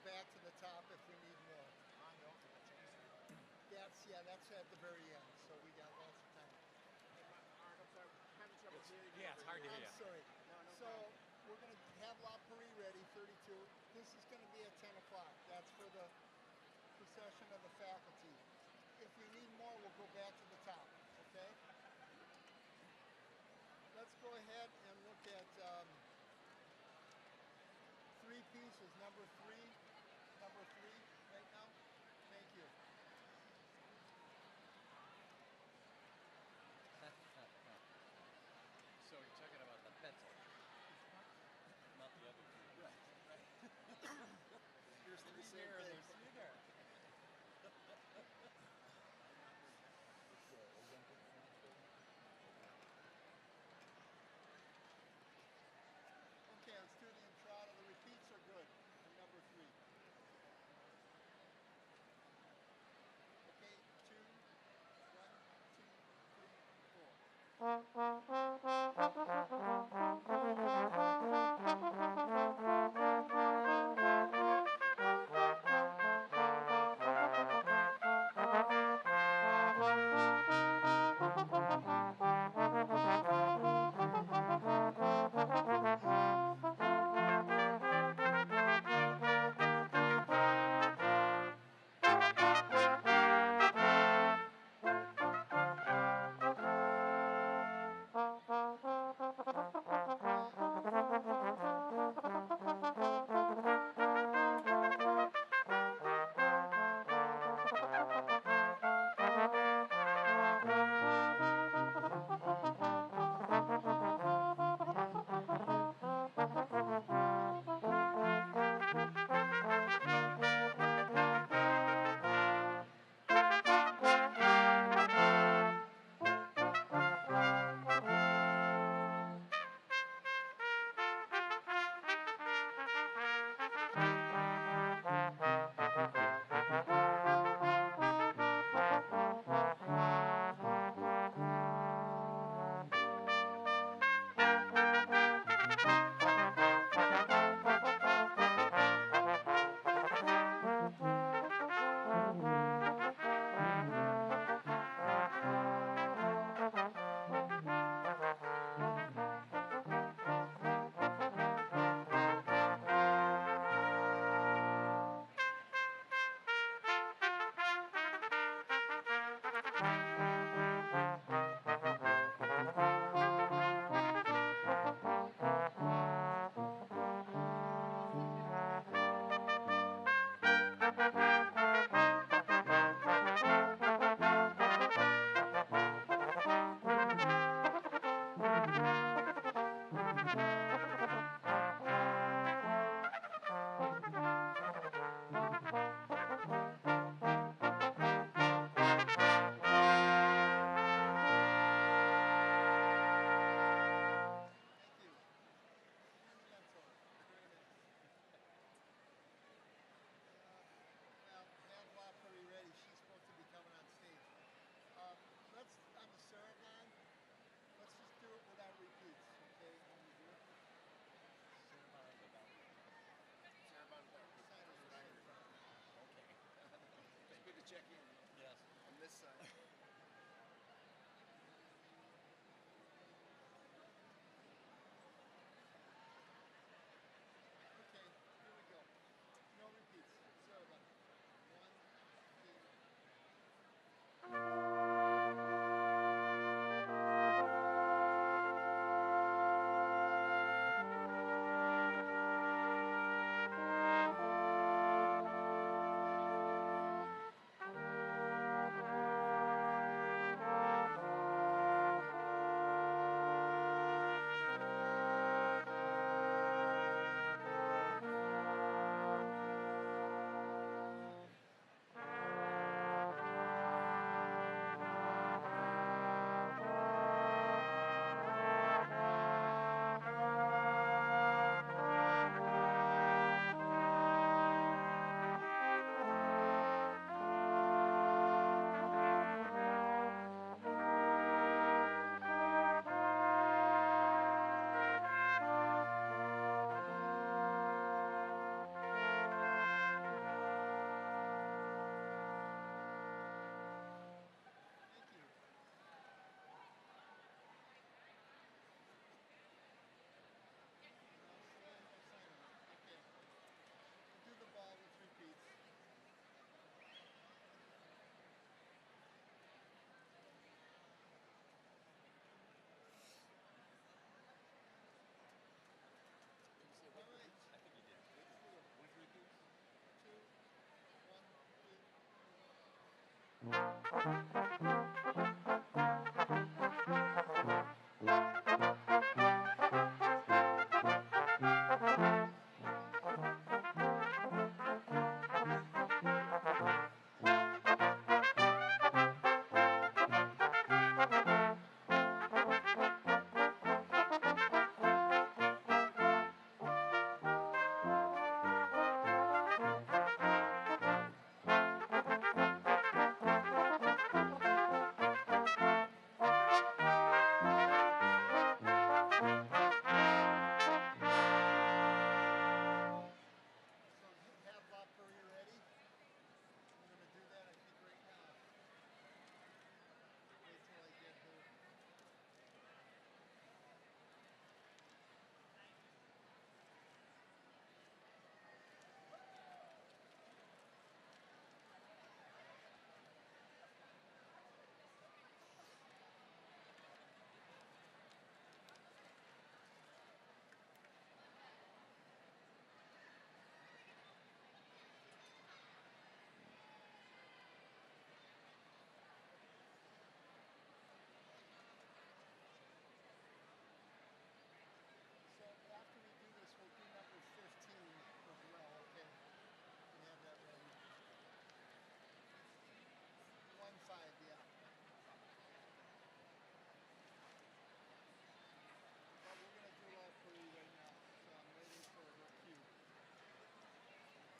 back to the top if we need more. That's at the very end, so we got lots of time. Yeah, it's hard to hear you. I'm sorry. So we're going to have La Paris ready, 32. This is going to be at 10 o'clock. That's for the procession of the faculty. If we need more, we'll go back to the top, okay? Let's go ahead and look at three pieces. Number three right now. Thank you. So you're talking about the pencil, not the other two. Right. Here's the There's same three there, thing. there's three there. Okay, let's do the intrada. The repeats are good for number three. Okay, 2, 1. So have La Prairie ready. We're going to do that, I think, right now. Wait till I get her. So after we do this, we'll do number 15 as well, okay? We have that ready. 1-5, yeah. But we're going to do La Prairie right now, so I'm waiting for her cue. He's going to ask me.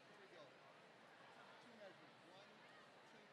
Here we go. 2 measures. 1, 2.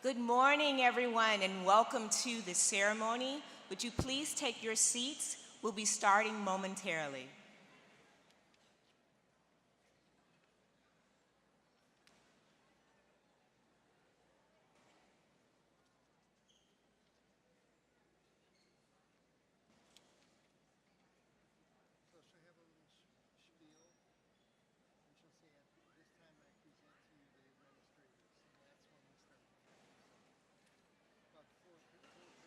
Good morning, everyone, and welcome to the ceremony. Would you please take your seats? We'll be starting momentarily. So she'll have a little spiel, and she'll say, at this time I present to you the administrators, and that's when we start the meeting. So, about four paragraphs.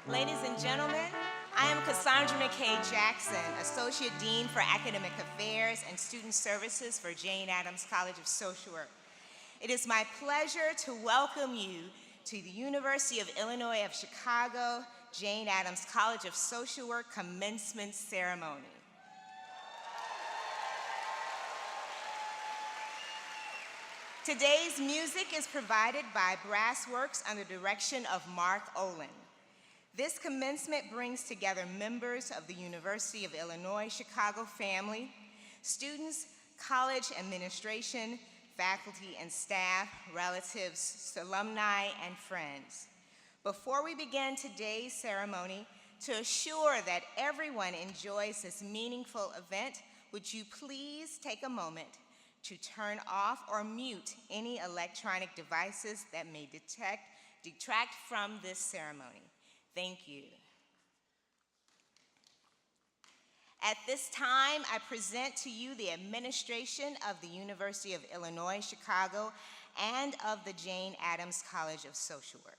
Ladies and gentlemen, I am Cassandra McKay Jackson, Associate Dean for Academic Affairs and Student Services for Jane Addams College of Social Work. It is my pleasure to welcome you to the University of Illinois of Chicago, Jane Addams College of Social Work Commencement Ceremony. Today's music is provided by Brassworks under the direction of Mark Olin. This commencement brings together members of the University of Illinois Chicago family, students, college administration, faculty and staff, relatives, alumni, and friends. Before we begin today's ceremony, to assure that everyone enjoys this meaningful event, would you please take a moment to turn off or mute any electronic devices that may detract from this ceremony. Thank you. At this time, I present to you the administration of the University of Illinois, Chicago, and of the Jane Addams College of Social Work.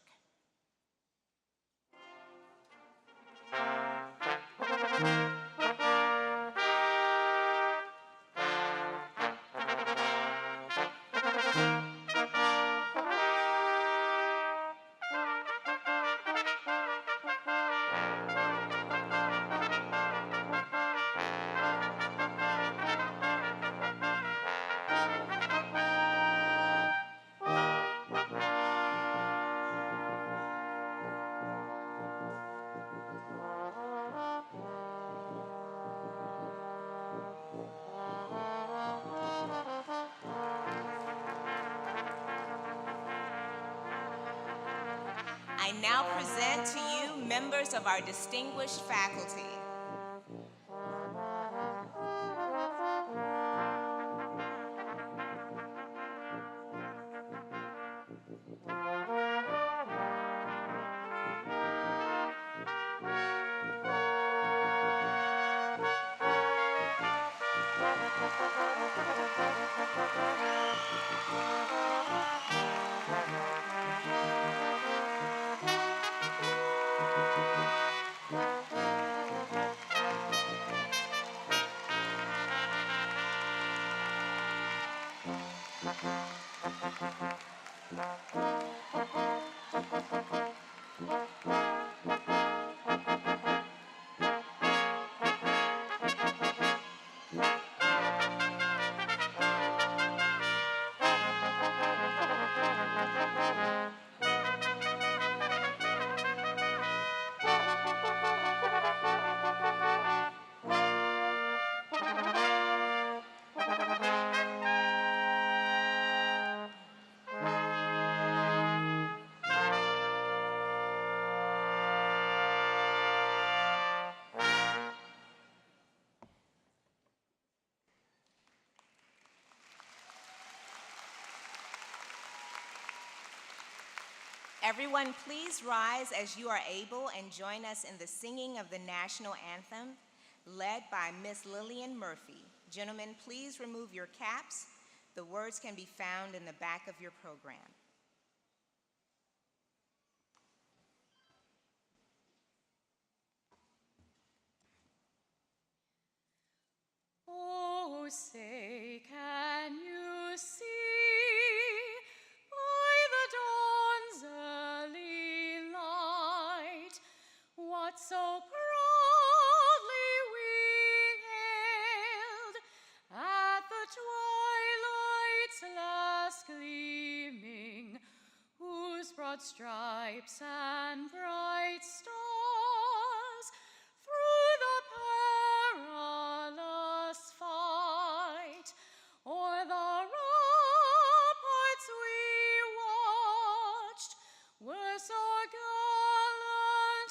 I now present to you members of our distinguished faculty. Everyone, please rise as you are able and join us in the singing of the national anthem, led by Miss Lillian Murphy. Gentlemen, please remove your caps. The words can be found in the back of your program. say, can you see by the dawn's early light what so proudly we hailed at the twilight's last gleaming, whose broad stripes and bright stars through the perilous fight o'er the ramparts we watched were so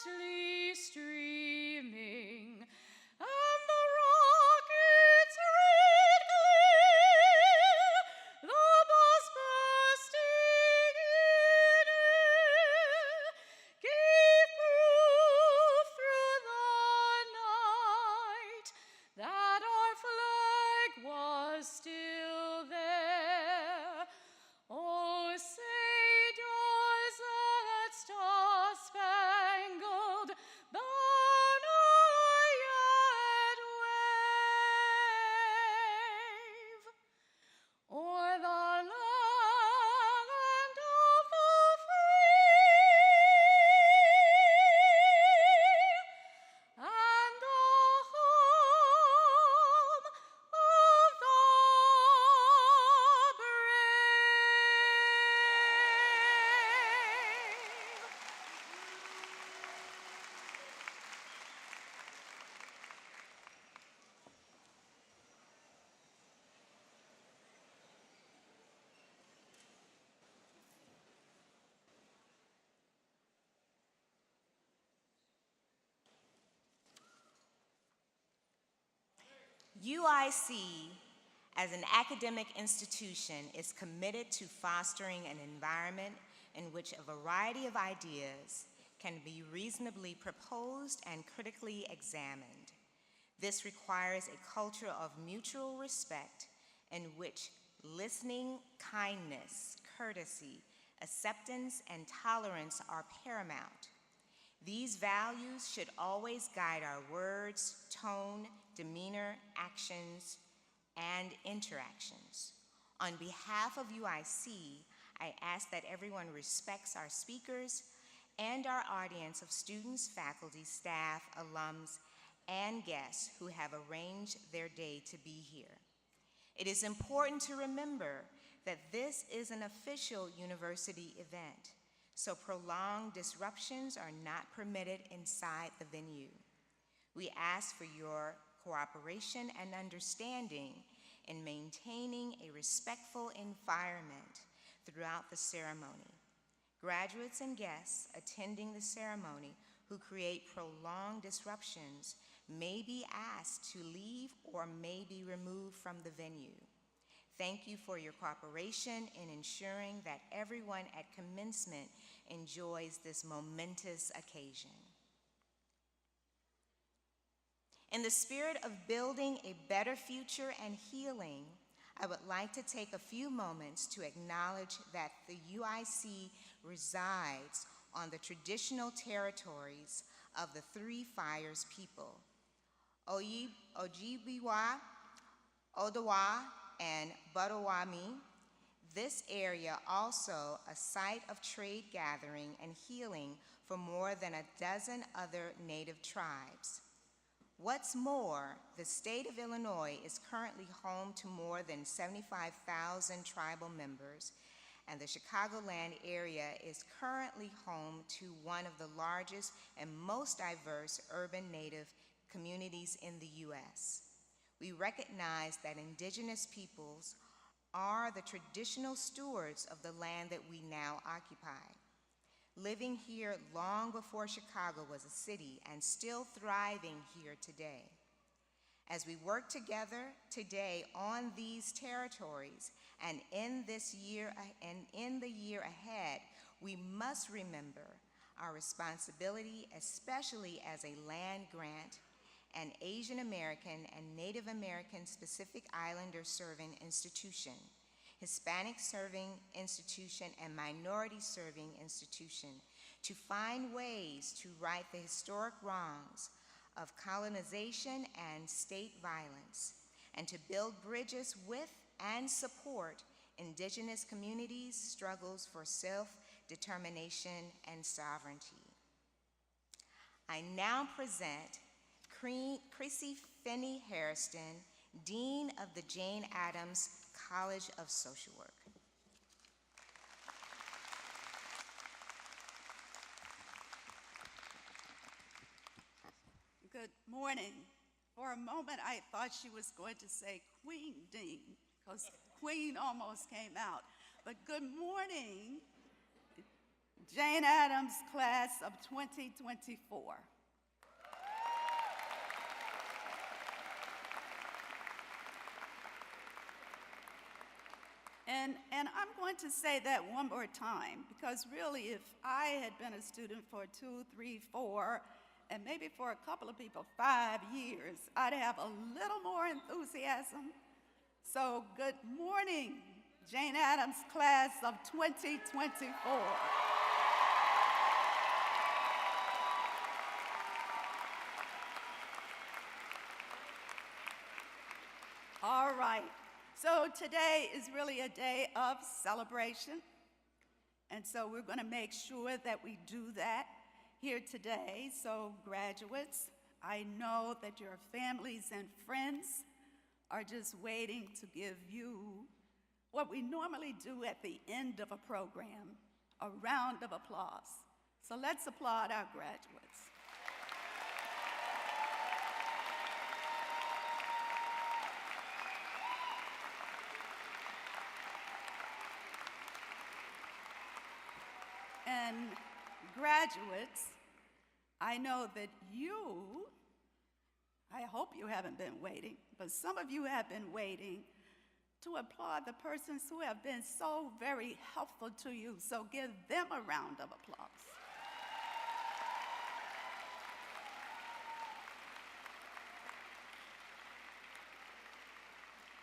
gallantly streaming, and the rockets' red glare, the bells bursting in air, gave proof through the night that our flag was still there. Oh, say does that star-spangled banner yet wave o'er the land of the free and the home of the UIC, as an academic institution, is committed to fostering an environment in which a variety of ideas can be reasonably proposed and critically examined. This requires a culture of mutual respect in which listening, kindness, courtesy, acceptance, and tolerance are paramount. These values should always guide our words, tone, demeanor, actions, and interactions. On behalf of UIC, I ask that everyone respects our speakers and our audience of students, faculty, staff, alums, and guests who have arranged their day to be here. It is important to remember that this is an official university event, so prolonged disruptions are not permitted inside the venue. We ask for your cooperation and understanding in maintaining a respectful environment throughout the ceremony. Graduates and guests attending the ceremony who create prolonged disruptions may be asked to leave or may be removed from the venue. Thank you for your cooperation in ensuring that everyone at commencement enjoys this momentous occasion. In the spirit of building a better future and healing, I would like to take a few moments to acknowledge that the UIC resides on the traditional territories of the Three Fires people, Ojibwa, Odawa, and Potawatomi. This area also a site of trade gathering and healing for more than a dozen other Native tribes. What's more, the state of Illinois is currently home to more than 75,000 tribal members, and the Chicagoland area is currently home to one of the largest and most diverse urban Native communities in the U.S. We recognize that indigenous peoples are the traditional stewards of the land that we now occupy, living here long before Chicago was a city and still thriving here today. As we work together today on these territories and in the year ahead, we must remember our responsibility, especially as a land-grant and Asian American and Native American Pacific Islander serving institution, Hispanic serving institution, and minority serving institution, to find ways to right the historic wrongs of colonization and state violence, and to build bridges with and support Indigenous communities' struggles for self-determination and sovereignty. I now present Chrissy Finney Hairston, Dean of the Jane Addams College of Social Work. Good morning. For a moment, I thought she was going to say Queen Dean, because Queen almost came out. But good morning, Jane Addams class of 2024. And I'm going to say that one more time, because really, if I had been a student for 2, 3, 4, and maybe for a couple of people, 5 years, I'd have a little more enthusiasm. So good morning, Jane Addams class of 2024. All right, so today is really a day of celebration. And so we're gonna make sure that we do that here today. So graduates, I know that your families and friends are just waiting to give you what we normally do at the end of a program, a round of applause. So let's applaud our graduates. And graduates, I know that I hope you haven't been waiting, but some of you have been waiting to applaud the persons who have been so very helpful to you. So give them a round of applause.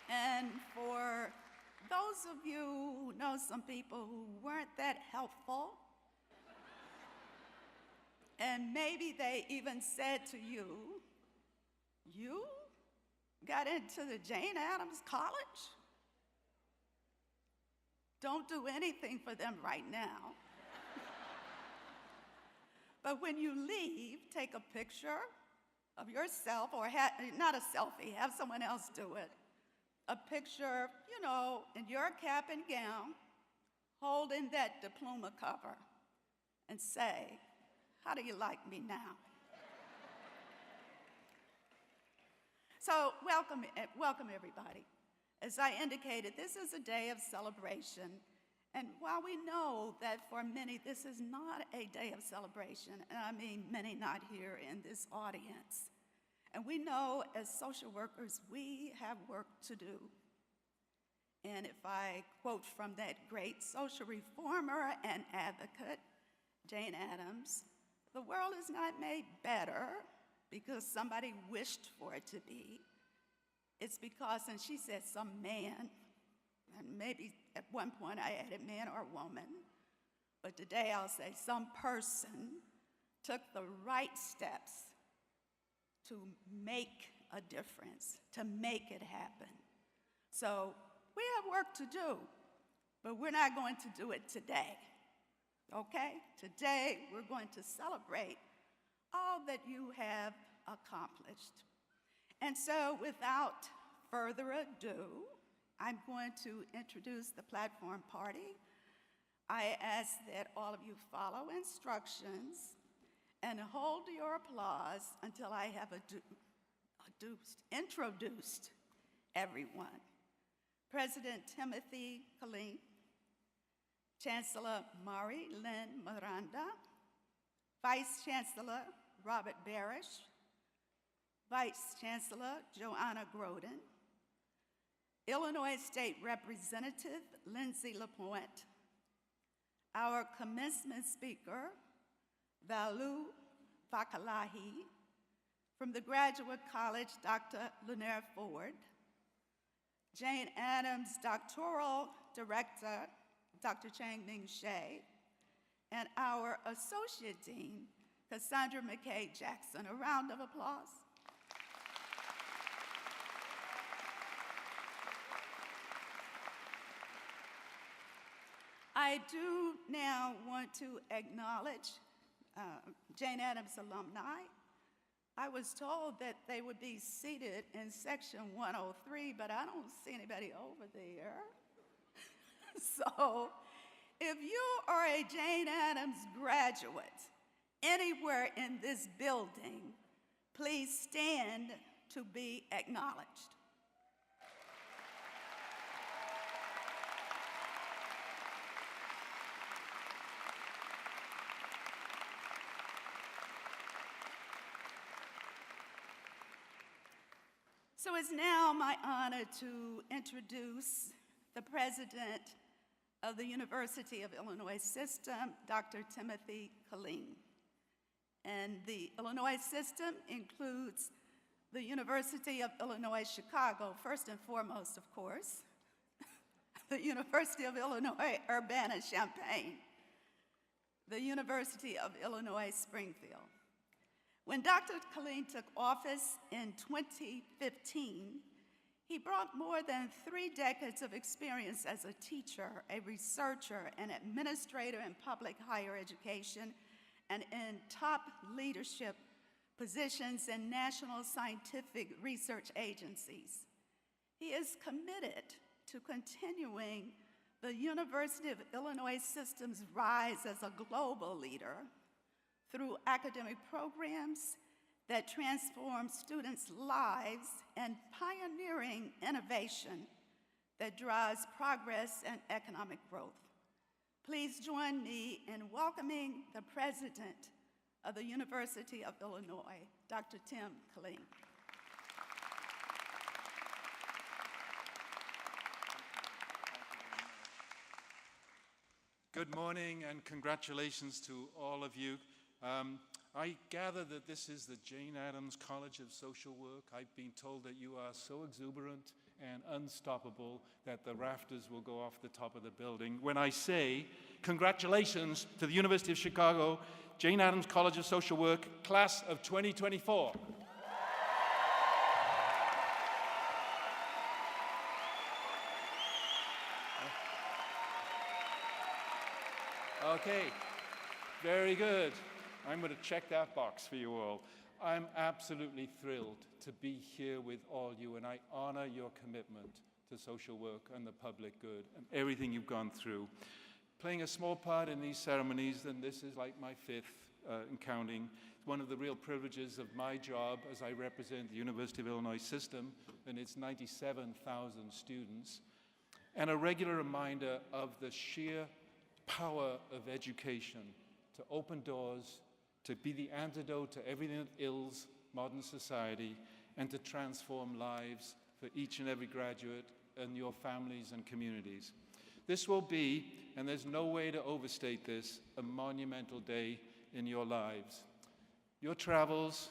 And for those of you who know some people who weren't that helpful, and maybe they even said to you, "You got into the Jane Addams College?" Don't do anything for them right now. But when you leave, take a picture of yourself, or not a selfie, have someone else do it. A picture, in your cap and gown, holding that diploma cover, and say, "How do you like me now?" So welcome everybody. As I indicated, this is a day of celebration. And while we know that for many this is not a day of celebration, and I mean many not here in this audience, and we know as social workers we have work to do. And if I quote from that great social reformer and advocate, Jane Addams, "The world is not made better because somebody wished for it to be. It's because," and she said some man, and maybe at one point I added man or woman, but today I'll say some person took the right steps to make a difference, to make it happen. So we have work to do, but we're not going to do it today, okay? Today we're going to celebrate all that you have accomplished. And so without further ado, I'm going to introduce the platform party. I ask that all of you follow instructions and hold your applause until I have introduced everyone. President Timothy Killeen, Chancellor Mari Lynn Miranda, Vice Chancellor Robert Barish, Vice Chancellor Joanna Groden, Illinois State Representative Lindsay LaPointe, our commencement speaker, Valu Fakalahi, from the Graduate College, Dr. Lanier Ford, Jane Addams Doctoral Director, Dr. Chang-Ming Shea, and our Associate Dean, Cassandra McKay Jackson. A round of applause. I do now want to acknowledge Jane Addams alumni. I was told that they would be seated in section 103, but I don't see anybody over there. So if you are a Jane Addams graduate anywhere in this building, please stand to be acknowledged. So it's now my honor to introduce the president of the University of Illinois System, Dr. Timothy Killeen. And the Illinois system includes the University of Illinois Chicago, first and foremost, of course, the University of Illinois Urbana-Champaign, the University of Illinois Springfield. When Dr. Killeen took office in 2015, he brought more than 3 decades of experience as a teacher, a researcher, an administrator in public higher education, and in top leadership positions in national scientific research agencies. He is committed to continuing the University of Illinois system's rise as a global leader through academic programs that transform students' lives and pioneering innovation that drives progress and economic growth. Please join me in welcoming the president of the University of Illinois, Dr. Tim Killeen. Good morning and congratulations to all of you. I gather that this is the Jane Addams College of Social Work. I've been told that you are so exuberant and unstoppable that the rafters will go off the top of the building when I say congratulations to the University of Chicago, Jane Addams College of Social Work, class of 2024. Okay, very good. I'm going to check that box for you all. I'm absolutely thrilled to be here with all you, and I honor your commitment to social work and the public good and everything you've gone through. Playing a small part in these ceremonies, and this is like my 5th and counting. It's one of the real privileges of my job as I represent the University of Illinois system and its 97,000 students, and a regular reminder of the sheer power of education to open doors, to be the antidote to everything that ills modern society, and to transform lives for each and every graduate and your families and communities. This will be, and there's no way to overstate this, a monumental day in your lives. Your travels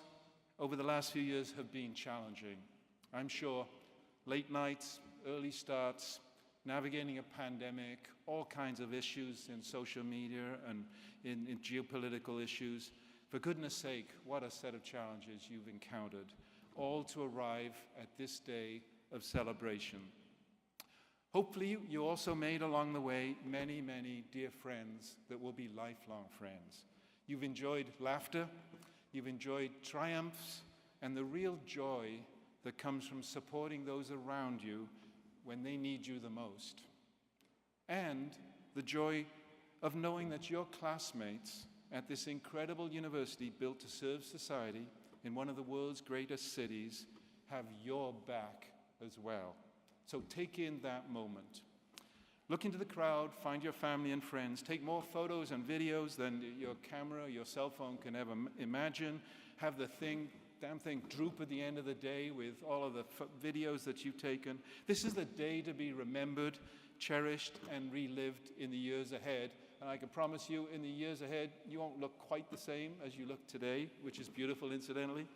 over the last few years have been challenging. I'm sure late nights, early starts, navigating a pandemic, all kinds of issues in social media and in geopolitical issues. For goodness sake, what a set of challenges you've encountered, all to arrive at this day of celebration. Hopefully, you also made along the way many, many dear friends that will be lifelong friends. You've enjoyed laughter, you've enjoyed triumphs, and the real joy that comes from supporting those around you when they need you the most. And the joy of knowing that your classmates at this incredible university built to serve society in one of the world's greatest cities have your back as well. So take in that moment. Look into the crowd, find your family and friends, take more photos and videos than your camera, your cell phone can ever imagine. Have the damn thing droop at the end of the day with all of the videos that you've taken. This is the day to be remembered, cherished, and relived in the years ahead. And I can promise you, in the years ahead, you won't look quite the same as you look today, which is beautiful, incidentally.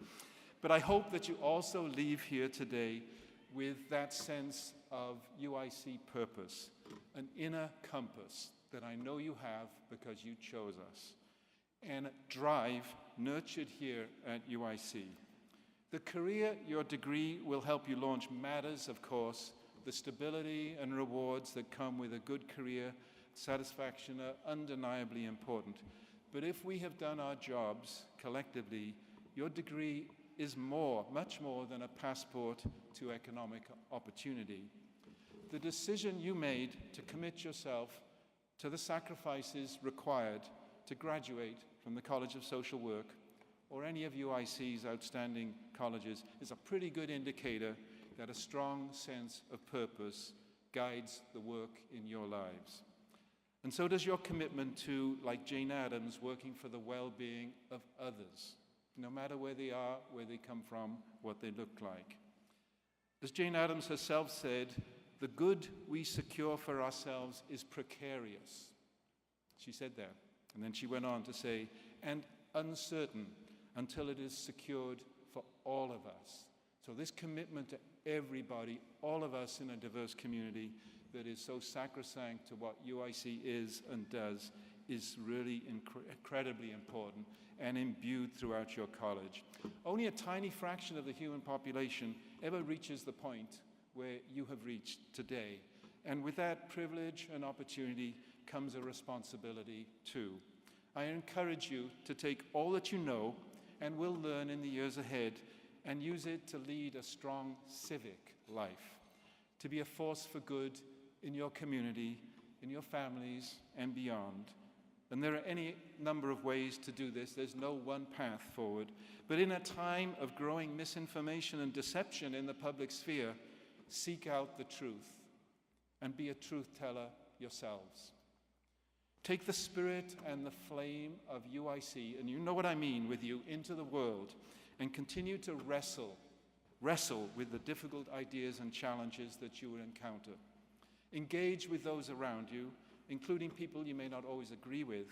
But I hope that you also leave here today with that sense of UIC purpose, an inner compass that I know you have because you chose us, and drive nurtured here at UIC. The career your degree will help you launch matters, of course, the stability and rewards that come with a good career, satisfaction are undeniably important. But if we have done our jobs collectively, your degree is much more than a passport to economic opportunity. The decision you made to commit yourself to the sacrifices required to graduate from the College of Social Work or any of UIC's outstanding colleges is a pretty good indicator that a strong sense of purpose guides the work in your lives. And so does your commitment to, like Jane Addams, working for the well-being of others, no matter where they are, where they come from, what they look like. As Jane Addams herself said, the good we secure for ourselves is precarious. She said that. And then she went on to say, and uncertain until it is secured for all of us. So this commitment to everybody, all of us in a diverse community that is so sacrosanct to what UIC is and does, is really incredibly important and imbued throughout your college. Only a tiny fraction of the human population ever reaches the point where you have reached today. And with that privilege and opportunity comes a responsibility too. I encourage you to take all that you know and will learn in the years ahead and use it to lead a strong civic life, to be a force for good in your community, in your families, and beyond. And there are any number of ways to do this. There's no one path forward. But in a time of growing misinformation and deception in the public sphere, seek out the truth and be a truth teller yourselves. Take the spirit and the flame of UIC, and you know what I mean, with you into the world, and continue to wrestle with the difficult ideas and challenges that you will encounter. Engage with those around you, including people you may not always agree with,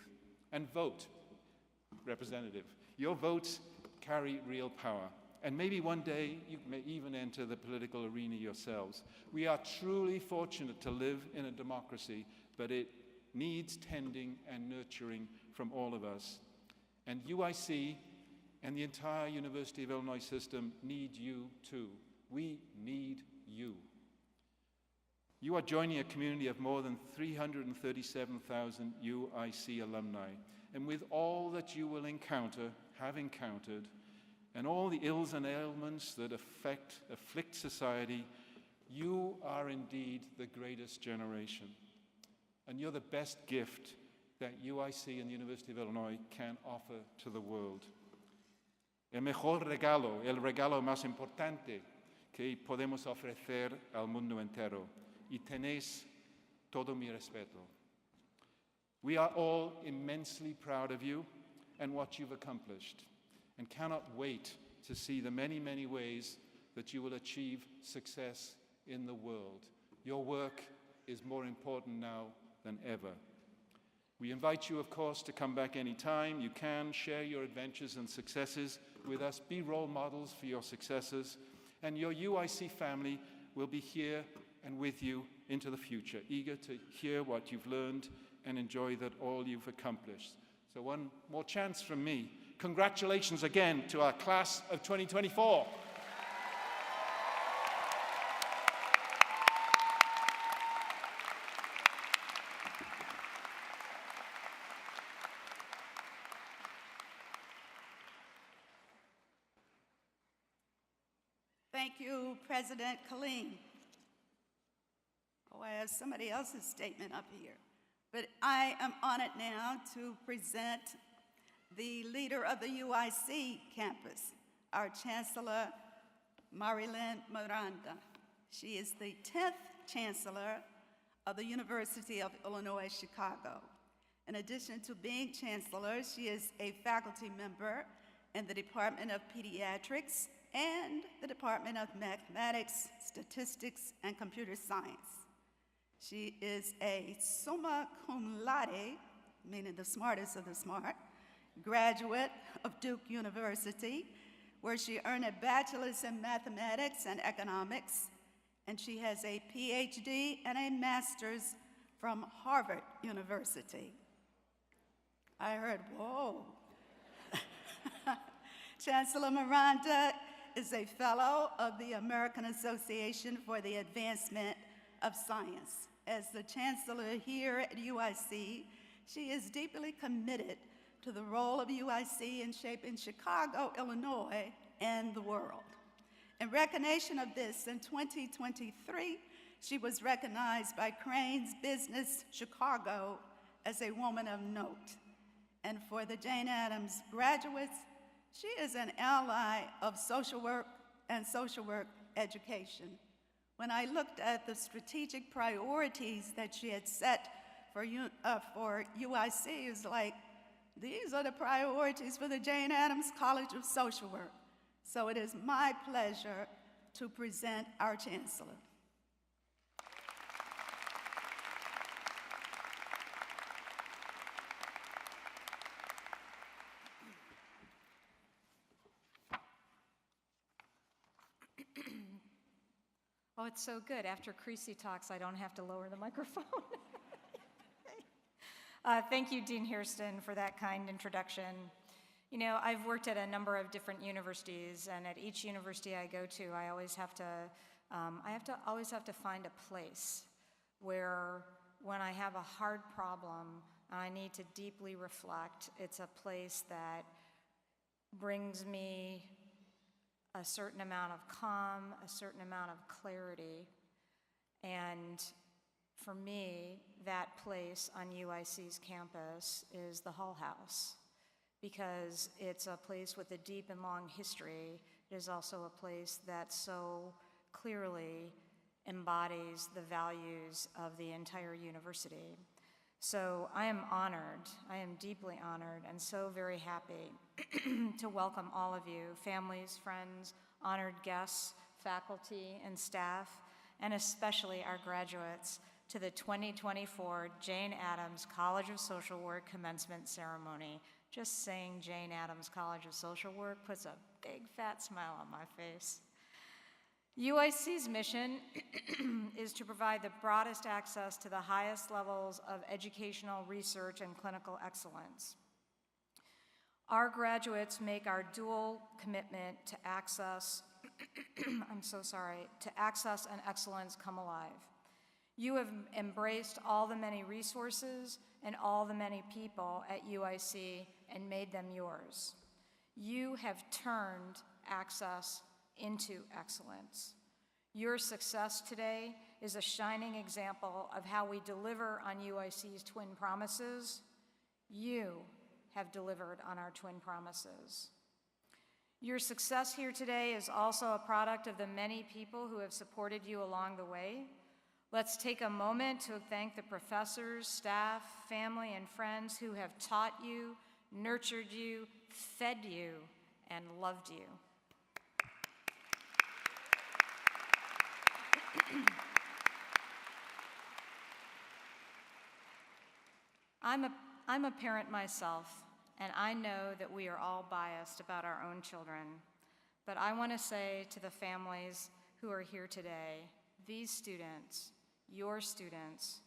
and vote. Representative, your votes carry real power, and maybe one day you may even enter the political arena yourselves. We are truly fortunate to live in a democracy, but it needs tending and nurturing from all of us. And UIC and the entire University of Illinois system need you too. We need you. You are joining a community of more than 337,000 UIC alumni. And with all that you will encounter, have encountered, and all the ills and ailments that afflict society, you are indeed the greatest generation. And you're the best gift that UIC and the University of Illinois can offer to the world. El mejor regalo, el regalo más importante que podemos ofrecer al mundo entero. Y tenéis todo mi respeto. We are all immensely proud of you and what you've accomplished, and cannot wait to see the many, many ways that you will achieve success in the world. Your work is more important now than ever. We invite you, of course, to come back anytime. You can share your adventures and successes with us. Be role models for your successors. And your UIC family will be here and with you into the future, eager to hear what you've learned and enjoy that all you've accomplished. So one more chance from me. Congratulations again to our class of 2024. Thank you, President Killeen. Oh, I have somebody else's statement up here. But I am honored now to present the leader of the UIC campus, our Chancellor, Marilyn Miranda. She is the 10th Chancellor of the University of Illinois, Chicago. In addition to being Chancellor, she is a faculty member in the Department of Pediatrics and the Department of Mathematics, Statistics, and Computer Science. She is a summa cum laude, meaning the smartest of the smart, graduate of Duke University, where she earned a bachelor's in mathematics and economics, and she has a PhD and a master's from Harvard University. I heard, whoa. Chancellor Miranda is a fellow of the American Association for the Advancement of Science. As the chancellor here at UIC, she is deeply committed to the role of UIC in shaping Chicago, Illinois, and the world. In recognition of this, in 2023, she was recognized by Crane's Business Chicago as a woman of note. And for the Jane Addams graduates, she is an ally of social work and social work education. When I looked at the strategic priorities that she had set for UIC, it was like, these are the priorities for the Jane Addams College of Social Work. So it is my pleasure to present our chancellor. Oh, it's so good. After Creasy talks, I don't have to lower the microphone. Thank you, Dean Hairston, for that kind introduction. You know, I've worked at a number of different universities, and at each university I go to, I always have to find a place where, when I have a hard problem and I need to deeply reflect, it's a place that brings me a certain amount of calm, a certain amount of clarity. And for me, that place on UIC's campus is the Hull House, because it's a place with a deep and long history. It is also a place that so clearly embodies the values of the entire university. So I am honored, I am deeply honored, and so very happy to welcome all of you, families, friends, honored guests, faculty, and staff, and especially our graduates, to the 2024 Jane Addams College of Social Work Commencement Ceremony. Just saying Jane Addams College of Social Work puts a big fat smile on my face. UIC's mission is to provide the broadest access to the highest levels of educational research and clinical excellence. Our graduates make our dual commitment to access, to access and excellence come alive. You have embraced all the many resources and all the many people at UIC and made them yours. You have turned access into excellence. Your success today is a shining example of how we deliver on UIC's twin promises. You have delivered on our twin promises. Your success here today is also a product of the many people who have supported you along the way. Let's take a moment to thank the professors, staff, family, and friends who have taught you, nurtured you, fed you, and loved you. I'm a parent myself, and I know that we are all biased about our own children, but I want to say to the families who are here today, these students, your students,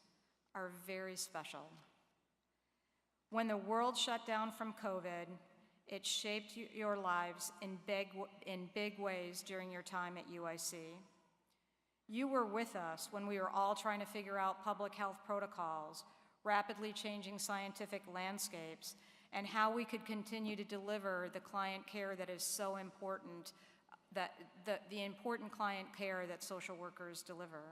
are very special. When the world shut down from COVID, it shaped your lives in big ways during your time at UIC. You were with us when we were all trying to figure out public health protocols, rapidly changing scientific landscapes, and how we could continue to deliver the client care that is so important, the important client care that social workers deliver.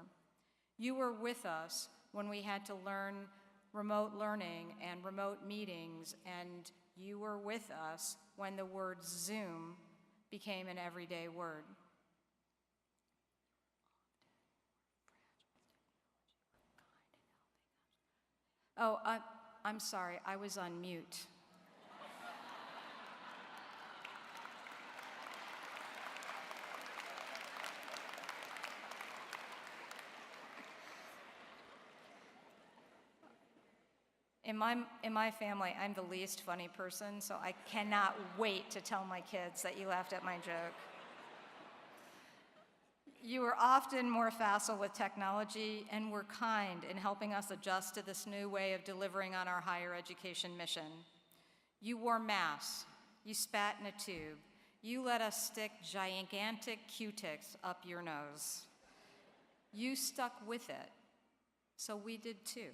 You were with us when we had to learn remote learning and remote meetings, and you were with us when the word Zoom became an everyday word. Oh, I'm sorry, I was on mute. In my family, I'm the least funny person, so I cannot wait to tell my kids that you laughed at my joke. You were often more facile with technology and were kind in helping us adjust to this new way of delivering on our higher education mission. You wore masks, you spat in a tube, you let us stick gigantic Q-tips up your nose. You stuck with it. So we did too.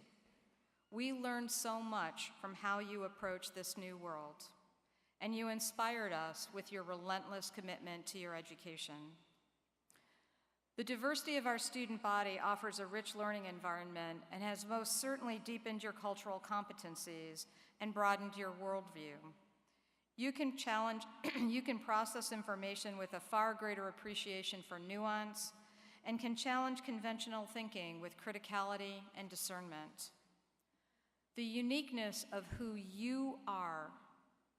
We learned so much from how you approach this new world, and you inspired us with your relentless commitment to your education. The diversity of our student body offers a rich learning environment and has most certainly deepened your cultural competencies and broadened your worldview. You can process information with a far greater appreciation for nuance and can challenge conventional thinking with criticality and discernment. The uniqueness of who you are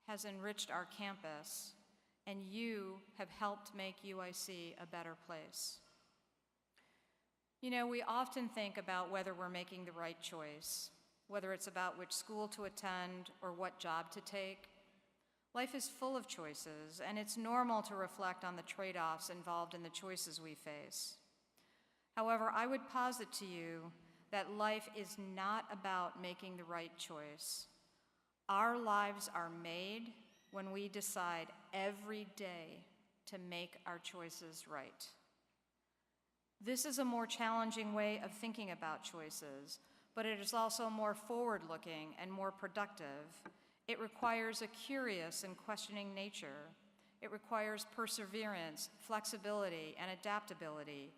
has enriched our campus, and you have helped make UIC a better place. You know, we often think about whether we're making the right choice, whether it's about which school to attend or what job to take. Life is full of choices, and it's normal to reflect on the trade-offs involved in the choices we face. However, I would posit to you that life is not about making the right choice. Our lives are made when we decide every day to make our choices right. This is a more challenging way of thinking about choices, but it is also more forward-looking and more productive. It requires a curious and questioning nature. It requires perseverance, flexibility, and adaptability.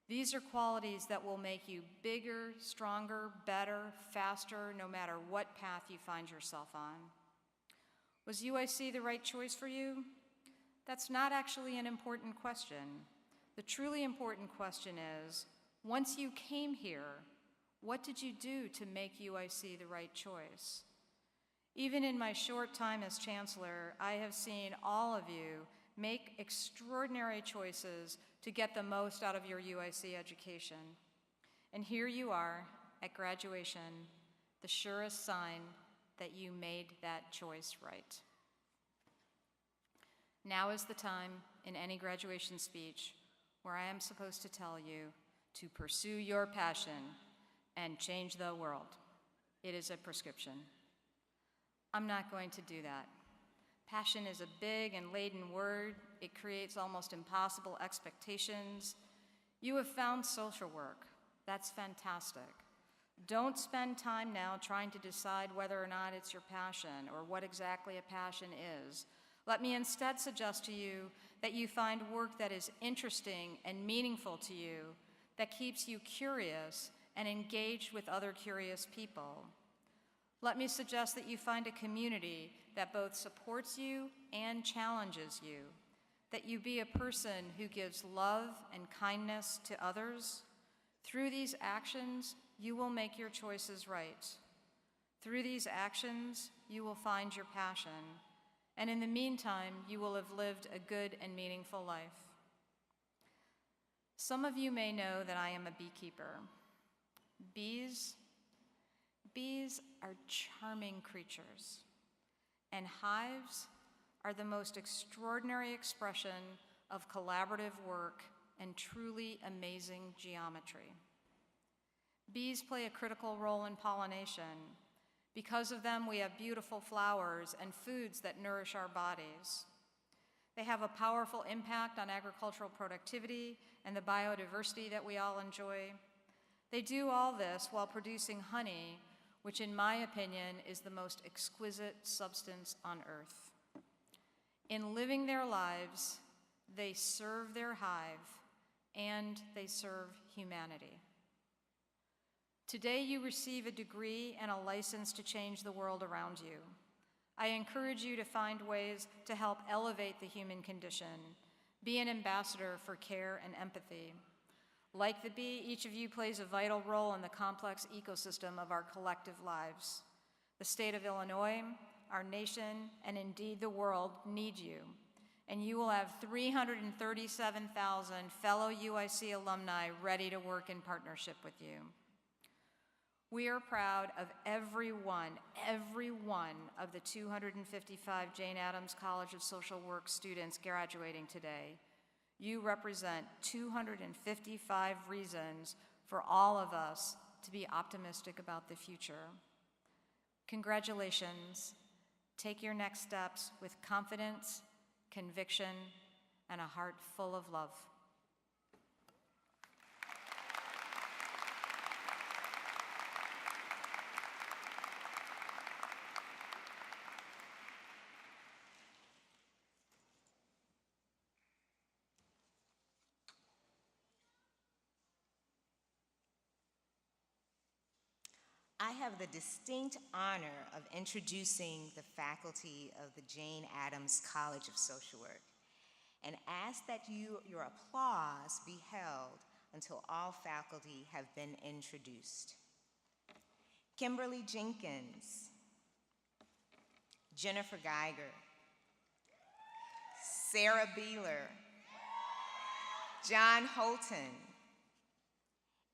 These are qualities that will make you bigger, stronger, better, faster, no matter what path you find yourself on. Was UIC the right choice for you? That's not actually an important question. The truly important question is, once you came here, what did you do to make UIC the right choice? Even in my short time as chancellor, I have seen all of you make extraordinary choices to get the most out of your UIC education. And here you are at graduation, the surest sign that you made that choice right. Now is the time in any graduation speech where I am supposed to tell you to pursue your passion and change the world. It is a prescription. I'm not going to do that. Passion is a big and laden word. It creates almost impossible expectations. You have found social work. That's fantastic. Don't spend time now trying to decide whether or not it's your passion or what exactly a passion is. Let me instead suggest to you that you find work that is interesting and meaningful to you, that keeps you curious and engaged with other curious people. Let me suggest that you find a community that both supports you and challenges you, that you be a person who gives love and kindness to others. Through these actions, you will make your choices right. Through these actions, you will find your passion. And in the meantime, you will have lived a good and meaningful life. Some of you may know that I am a beekeeper. Bees are charming creatures, and hives are the most extraordinary expression of collaborative work and truly amazing geometry. Bees play a critical role in pollination. Because of them, we have beautiful flowers and foods that nourish our bodies. They have a powerful impact on agricultural productivity and the biodiversity that we all enjoy. They do all this while producing honey, which in my opinion is the most exquisite substance on earth. In living their lives, they serve their hive and they serve humanity. Today you receive a degree and a license to change the world around you. I encourage you to find ways to help elevate the human condition. Be an ambassador for care and empathy. Like the bee, each of you plays a vital role in the complex ecosystem of our collective lives. The state of Illinois, our nation, and indeed the world need you. And you will have 337,000 fellow UIC alumni ready to work in partnership with you. We are proud of every one of the 255 Jane Addams College of Social Work students graduating today. You represent 255 reasons for all of us to be optimistic about the future. Congratulations. Take your next steps with confidence, conviction, and a heart full of love. I have the distinct honor of introducing the faculty of the Jane Addams College of Social Work and ask that your applause be held until all faculty have been introduced. Kimberly Jenkins, Jennifer Geiger, Sarah Beeler, John Holton,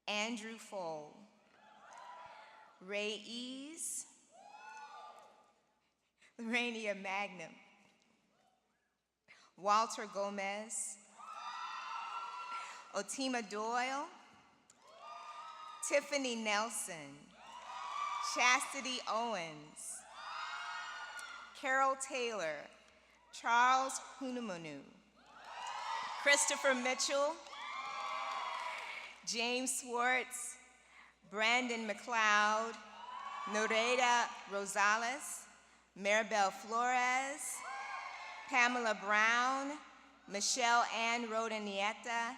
Andrew Fole, Ray Ease, Rainier Magnum, Walter Gomez, Otima Doyle, Tiffany Nelson, Chastity Owens, Carol Taylor, Charles Hunamunu, Christopher Mitchell, James Swartz, Brandon McLeod, Noreda Rosales, Maribel Flores, Pamela Brown, Michelle Ann Rodanieta,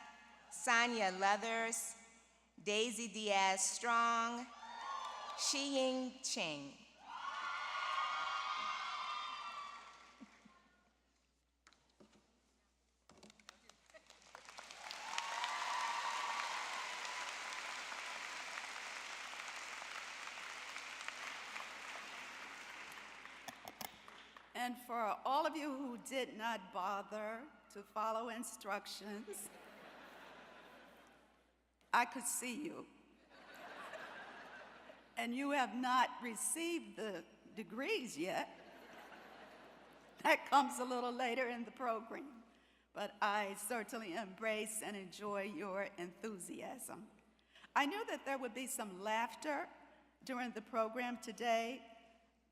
Sonia Leathers, Daisy Diaz Strong, Shiying Ching. And for all of you who did not bother to follow instructions, I could see you. And you have not received the degrees yet. That comes a little later in the program. But I certainly embrace and enjoy your enthusiasm. I knew that there would be some laughter during the program today,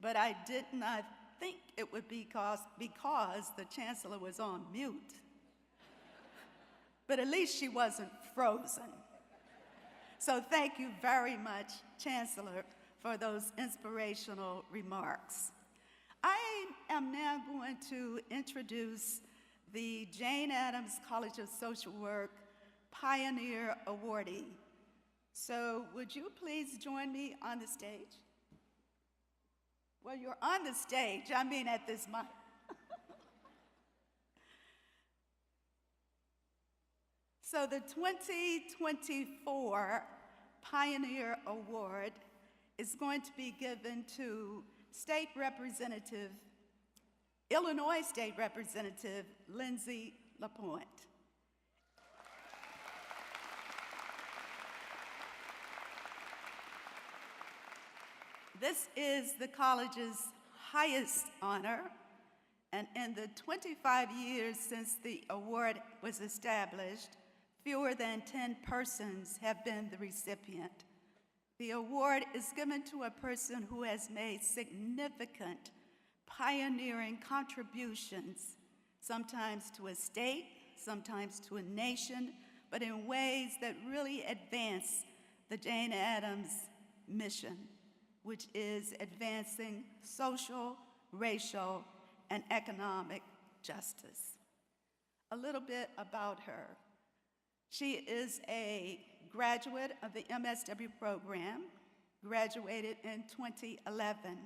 but I did not think it would be because the chancellor was on mute. But at least she wasn't frozen. So thank you very much, Chancellor, for those inspirational remarks. I am now going to introduce the Jane Addams College of Social Work Pioneer Awardee. So would you please join me on the stage? Well, you're on the stage, I mean at this mic. So the 2024 Pioneer Award is going to be given to Illinois State Representative Lindsay LaPointe. This is the college's highest honor, and in the 25 years since the award was established, fewer than 10 persons have been the recipient. The award is given to a person who has made significant pioneering contributions, sometimes to a state, sometimes to a nation, but in ways that really advance the Jane Addams mission, which is advancing social, racial, and economic justice. A little bit about her. She is a graduate of the MSW program, graduated in 2011.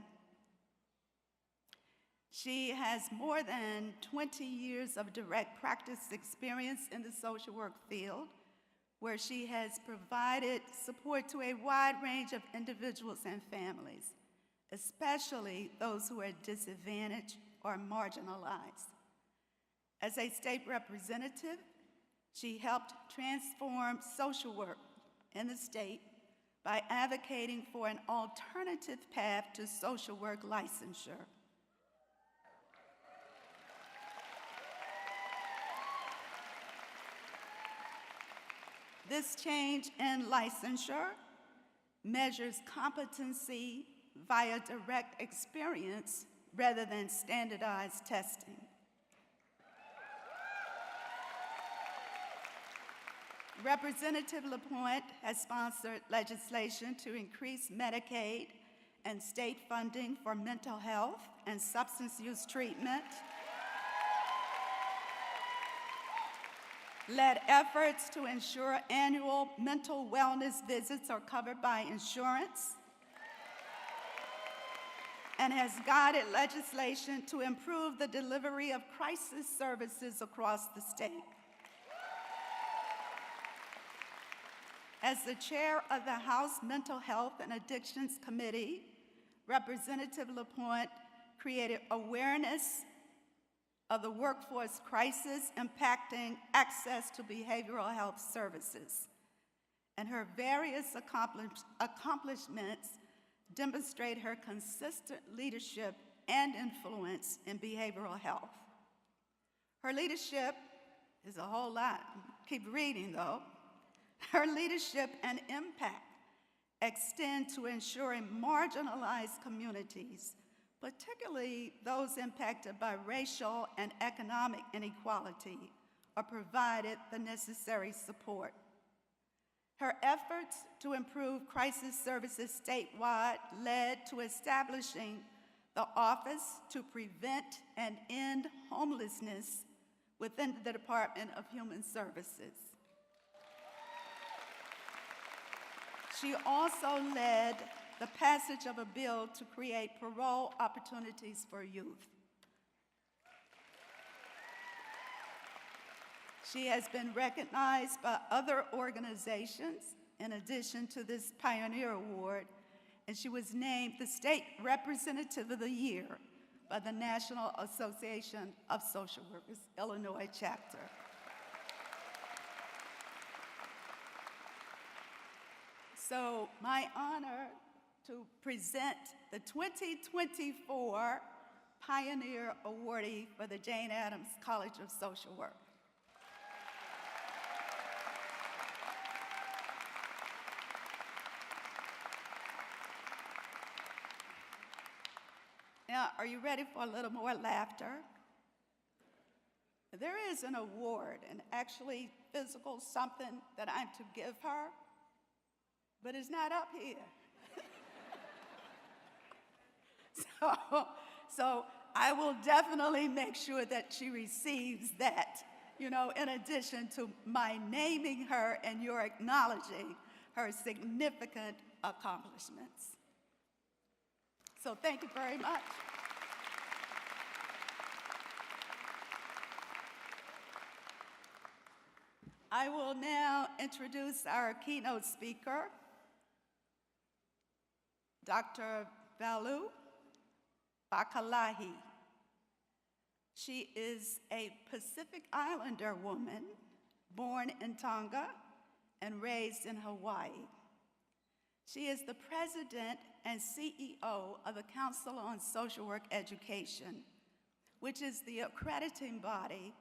She has more than 20 years of direct practice experience in the social work field, where she has provided support to a wide range of individuals and families, especially those who are disadvantaged or marginalized. As a state representative, she helped transform social work in the state by advocating for an alternative path to social work licensure. This change in licensure measures competency via direct experience rather than standardized testing. Representative LaPointe has sponsored legislation to increase Medicaid and state funding for mental health and substance use treatment, led efforts to ensure annual mental wellness visits are covered by insurance, and has guided legislation to improve the delivery of crisis services across the state. As the chair of the House Mental Health and Addictions Committee, Representative LaPointe created awareness of the workforce crisis impacting access to behavioral health services. And her various accomplishments demonstrate her consistent leadership and influence in behavioral health. Her leadership is a whole lot. Keep reading, though. Her leadership and impact extend to ensuring marginalized communities, particularly those impacted by racial and economic inequality, are provided the necessary support. Her efforts to improve crisis services statewide led to establishing the Office to Prevent and End Homelessness within the Department of Human Services. She also led the passage of a bill to create parole opportunities for youth. She has been recognized by other organizations in addition to this Pioneer Award, and she was named the State Representative of the Year by the National Association of Social Workers, Illinois chapter. So, my honor to present the 2024 Pioneer Awardee for the Jane Addams College of Social Work. Now, are you ready for a little more laughter? There is an award, and actually physical something that I'm to give her, but it's not up here. So I will definitely make sure that she receives that, in addition to my naming her and your acknowledging her significant accomplishments. So thank you very much. I will now introduce our keynote speaker, Dr. Valu Bakalahi. She is a Pacific Islander woman born in Tonga and raised in Hawaii. She is the president and CEO of the Council on Social Work Education, which is the accrediting body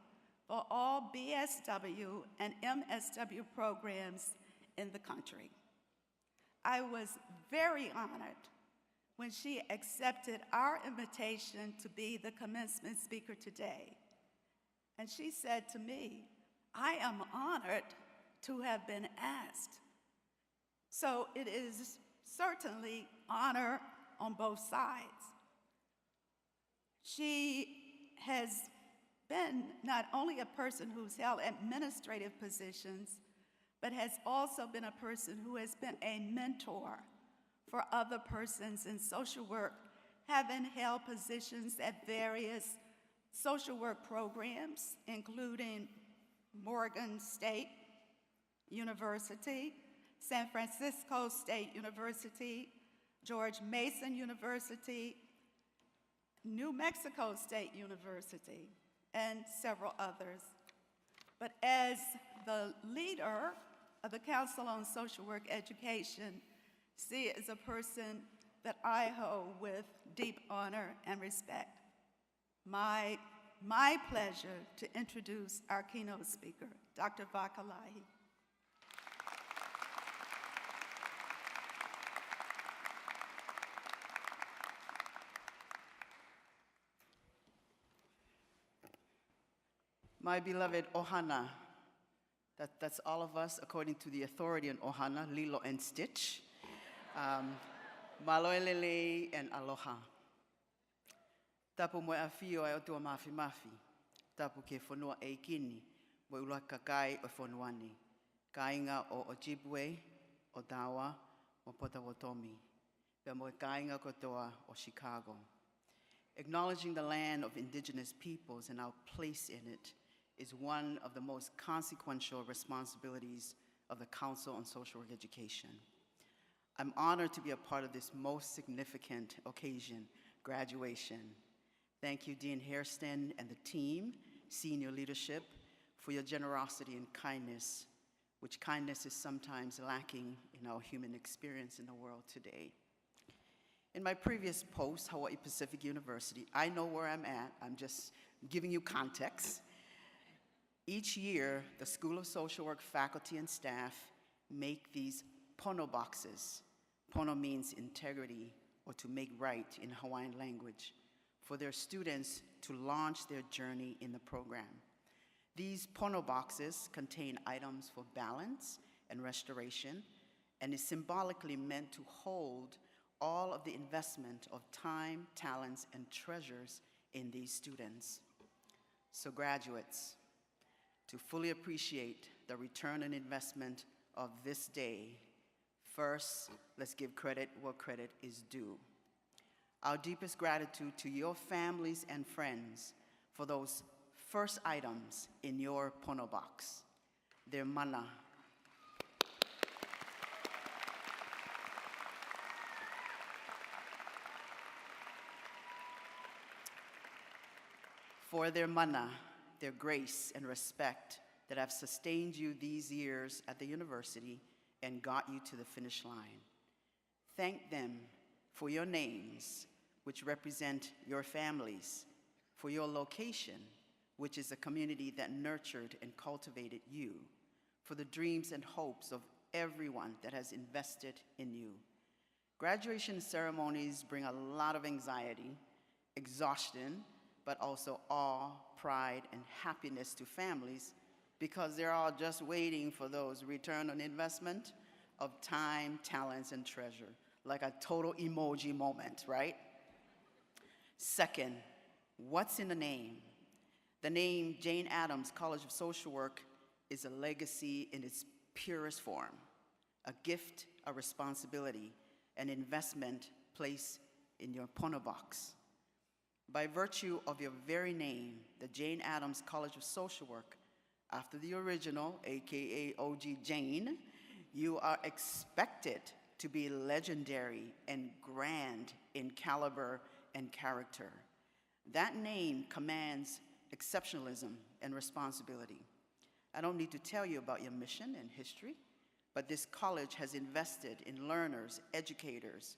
for all BSW and MSW programs in the country. I was very honored when she accepted our invitation to be the commencement speaker today. And she said to me, "I am honored to have been asked." So it is certainly honor on both sides. She has been not only a person who's held administrative positions, but has also been a person who has been a mentor for other persons in social work, having held positions at various social work programs, including Morgan State University, San Francisco State University, George Mason University, New Mexico State University, and several others. But as the leader of the Council on Social Work Education, she is a person that I hold with deep honor and respect. My pleasure to introduce our keynote speaker, Dr. Bakalahi. My beloved Ohana, that's all of us according to the authority in Ohana, Lilo and Stitch. Maloelele and aloha. Tapu moe afio e otua mafi mafi. Tapu ke whanua e kini, mo ula kakai o whanuani. Ka inga o Ojibwe, o Dawa, o Potawatomi. the Moekainga Kotoa or Chicago. Acknowledging the land of indigenous peoples and our place in it is one of the most consequential responsibilities of the Council on Social Work Education. I'm honored to be a part of this most significant occasion, graduation. Thank you, Dean Hairston and the team, senior leadership, for your generosity and kindness, which kindness is sometimes lacking in our human experience in the world today. In my previous post, Hawaii Pacific University, I know where I'm at. I'm just giving you context. Each year, the School of Social Work faculty and staff make these pono boxes. Pono means integrity or to make right in Hawaiian language, for their students to launch their journey in the program. These pono boxes contain items for balance and restoration and is symbolically meant to hold all of the investment of time, talents, and treasures in these students. So graduates, to fully appreciate the return on investment of this day, first, let's give credit where credit is due. Our deepest gratitude to your families and friends for those first items in your pono box, their mana. For their mana, their grace and respect that have sustained you these years at the university and got you to the finish line. Thank them for your names, which represent your families, for your location, which is a community that nurtured and cultivated you, for the dreams and hopes of everyone that has invested in you. Graduation ceremonies bring a lot of anxiety, exhaustion, but also awe, pride, and happiness to families because they're all just waiting for those return on investment of time, talents, and treasure, like a total emoji moment, right? Second, what's in the name? The name Jane Addams College of Social Work is a legacy in its purest form, a gift, a responsibility, an investment placed in your pono box. By virtue of your very name, the Jane Addams College of Social Work, after the original, AKA OG Jane, you are expected to be legendary and grand in caliber and character. That name commands exceptionalism and responsibility. I don't need to tell you about your mission and history, but this college has invested in learners, educators,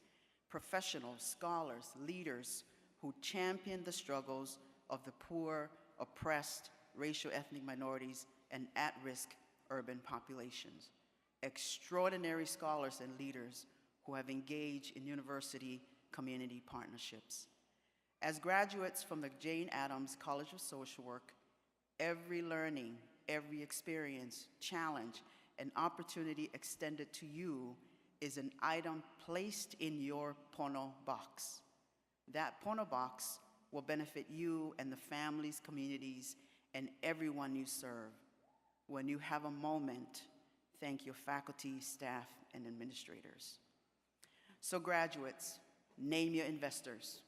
professionals, scholars, leaders who champion the struggles of the poor, oppressed, racial ethnic minorities, and at-risk urban populations. Extraordinary scholars and leaders who have engaged in university-community partnerships. As graduates from the Jane Addams College of Social Work, every learning, every experience, challenge, and opportunity extended to you is an item placed in your pono box. That pono box will benefit you and the families, communities, and everyone you serve. When you have a moment, thank your faculty, staff, and administrators. So graduates, name your investors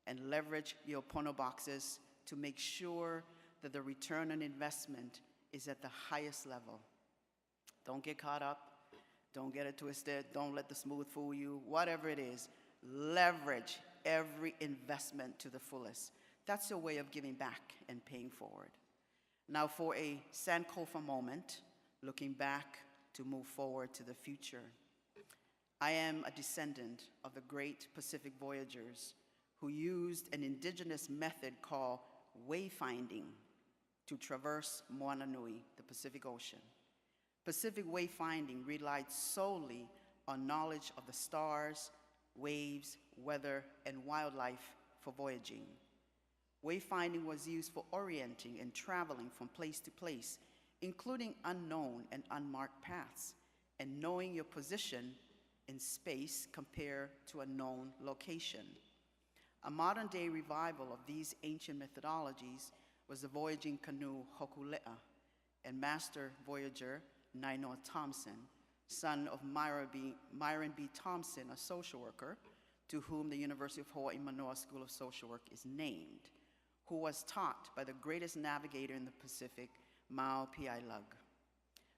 and leverage your pono boxes to make sure that the return on investment is at the highest level. Don't get caught up. Don't get it twisted. Don't let the smooth fool you. Whatever it is, leverage every investment to the fullest. That's your way of giving back and paying forward. Now for a Sankofa moment, looking back to move forward to the future. I am a descendant of the great Pacific voyagers who used an indigenous method called wayfinding to traverse Moana Nui, the Pacific Ocean. Pacific wayfinding relied solely on knowledge of the stars, waves, weather, and wildlife for voyaging. Wayfinding was used for orienting and traveling from place to place, including unknown and unmarked paths, and knowing your position in space compared to a known location. A modern-day revival of these ancient methodologies was the voyaging canoe Hokulea, and master voyager Nainoa Thompson, son of Myron B. Thompson, a social worker, to whom the University of Hawaii Manoa School of Social Work is named, who was taught by the greatest navigator in the Pacific, Mau Piai Lug.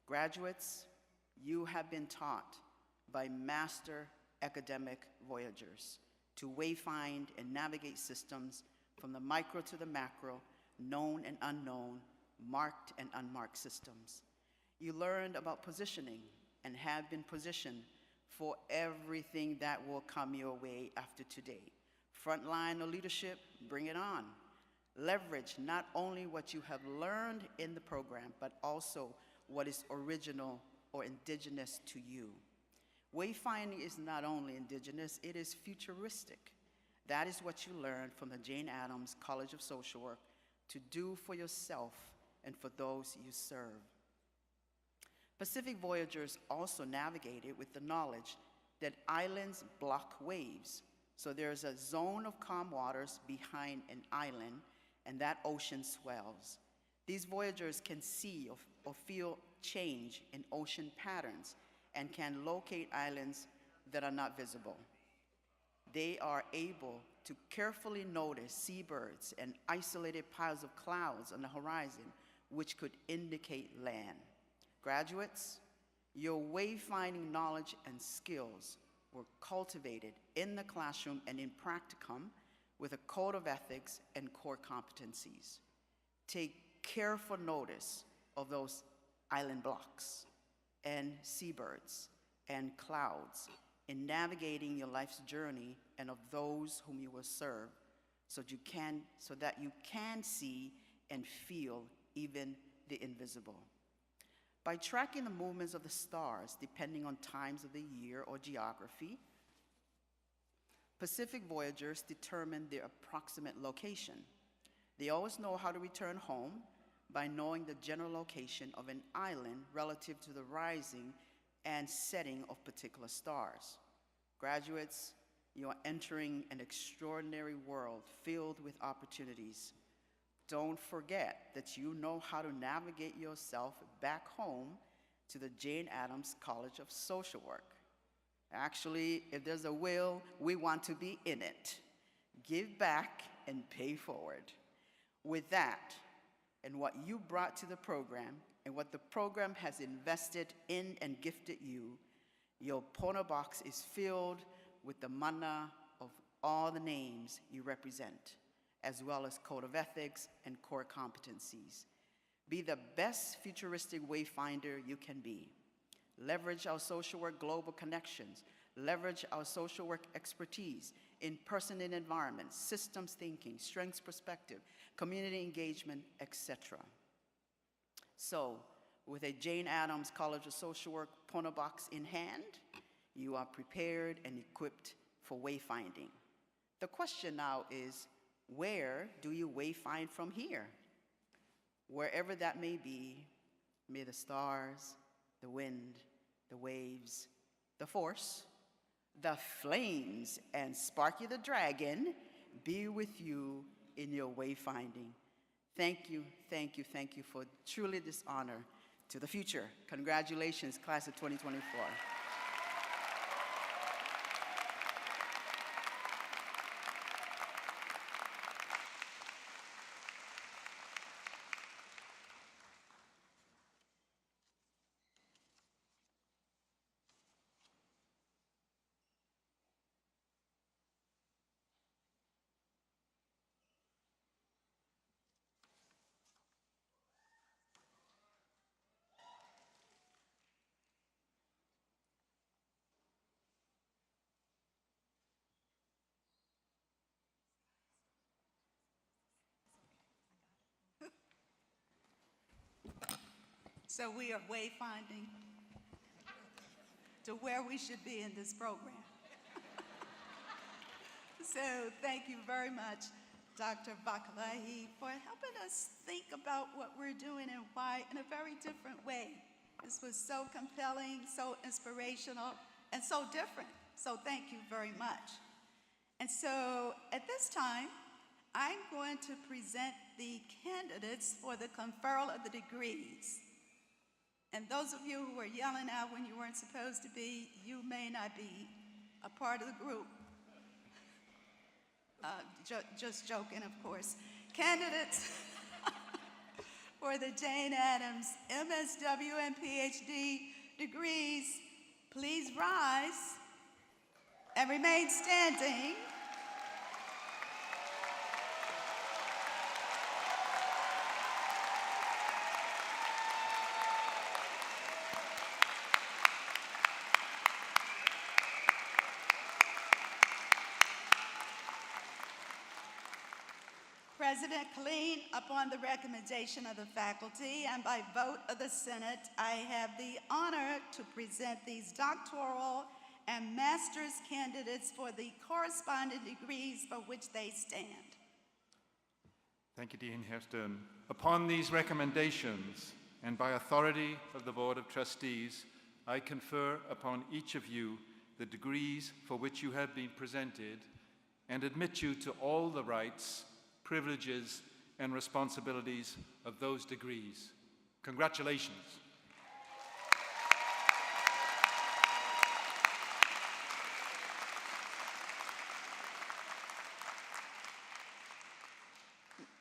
Graduates, you have been taught by master academic voyagers to wayfind and navigate systems from the micro to the macro, known and unknown, marked and unmarked systems. You learned about positioning and have been positioned for everything that will come your way after today. Frontline or leadership, bring it on. Leverage not only what you have learned in the program, but also what is original or indigenous to you. Wayfinding is not only indigenous, it is futuristic. That is what you learned from the Jane Addams College of Social Work to do for yourself and for those you serve. Pacific voyagers also navigated with the knowledge that islands block waves. So there's a zone of calm waters behind an island, and that ocean swells. These voyagers can see or feel change in ocean patterns and can locate islands that are not visible. They are able to carefully notice seabirds and isolated piles of clouds on the horizon, which could indicate land. Graduates, your wayfinding knowledge and skills were cultivated in the classroom and in practicum with a code of ethics and core competencies. Take careful notice of those island blocks and seabirds and clouds in navigating your life's journey and of those whom you will serve, so that you can see and feel even the invisible. By tracking the movements of the stars, depending on times of the year or geography, Pacific voyagers determine their approximate location. They always know how to return home by knowing the general location of an island relative to the rising and setting of particular stars. Graduates, you are entering an extraordinary world filled with opportunities. Don't forget that you know how to navigate yourself back home to the Jane Addams College of Social Work. Actually, if there's a will, we want to be in it. Give back and pay forward. With that, and what you brought to the program, and what the program has invested in and gifted you, your Pono box is filled with the mana of all the names you represent, as well as code of ethics and core competencies. Be the best futuristic wayfinder you can be. Leverage our social work global connections. Leverage our social work expertise in person and environment, systems thinking, strengths perspective, community engagement, etc. So, with a Jane Addams College of Social Work Pono box in hand, you are prepared and equipped for wayfinding. The question now is, where do you wayfind from here? Wherever that may be, may the stars, the wind, the waves, the force, the flames, and Sparky the dragon be with you in your wayfinding. Thank you, thank you, thank you for truly this honor to the future. Congratulations, class of 2024. So we are wayfinding to where we should be in this program. So thank you very much, Dr. Bakalahi, for helping us think about what we're doing and why in a very different way. This was so compelling, so inspirational, and so different. So thank you very much. And so at this time, I'm going to present the candidates for the conferral of the degrees. And those of you who were yelling out when you weren't supposed to be, you may not be a part of the group. just joking, of course. Candidates for the Jane Addams MSW and PhD degrees, please rise and remain standing. President Killeen, upon the recommendation of the faculty and by vote of the Senate, I have the honor to present these doctoral and master's candidates for the corresponding degrees for which they stand. Thank you, Dean Hairston. Upon these recommendations, and by authority of the Board of Trustees, I confer upon each of you the degrees for which you have been presented and admit you to all the rights, privileges, and responsibilities of those degrees. Congratulations.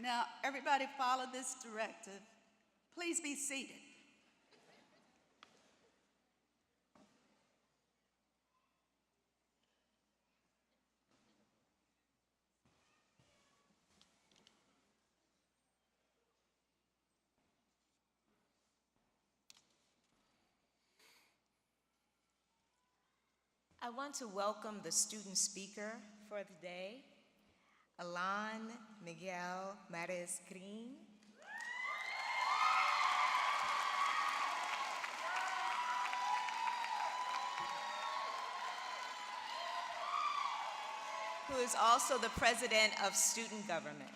Now, everybody follow this directive. Please be seated. I want to welcome the student speaker for the day, Alan Miguel Mares Green. Who is also the president of student government.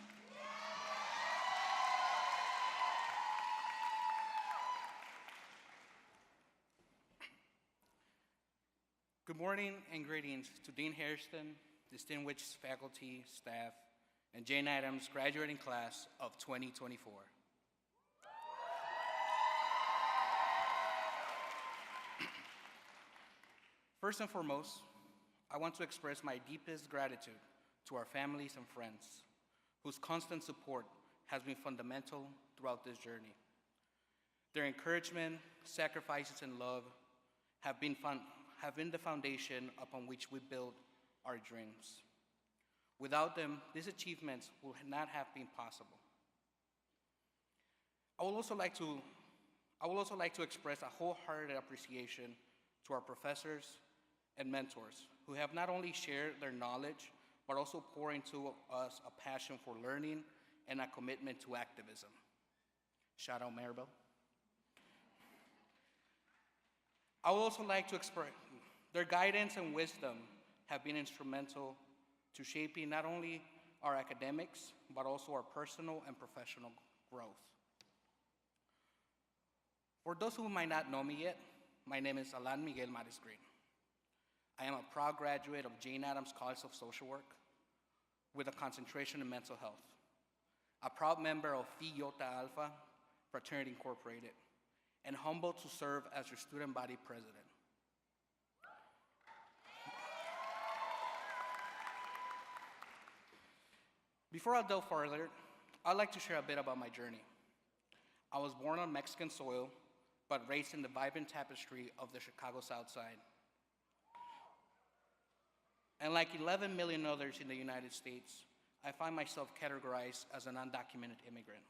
Good morning and greetings to Dean Hairston, distinguished faculty, staff, and Jane Addams graduating class of 2024. First and foremost, I want to express my deepest gratitude to our families and friends, whose constant support has been fundamental throughout this journey. Their encouragement, sacrifices, and love have been the foundation upon which we build our dreams. Without them, these achievements would not have been possible. I would also like to express a wholehearted appreciation to our professors and mentors who have not only shared their knowledge, but also pour into us a passion for learning and a commitment to activism. Shout out Maribel. I would also like to express their guidance and wisdom have been instrumental to shaping not only our academics, but also our personal and professional growth. For those who might not know me yet, my name is Alan Miguel Mares Green. I am a proud graduate of Jane Addams College of Social Work with a concentration in mental health, a proud member of Phi Iota Alpha Fraternity Incorporated, and humbled to serve as your student body president. Before I delve further, I'd like to share a bit about my journey. I was born on Mexican soil, but raised in the vibrant tapestry of the Chicago South Side. And like 11 million others in the United States, I find myself categorized as an undocumented immigrant.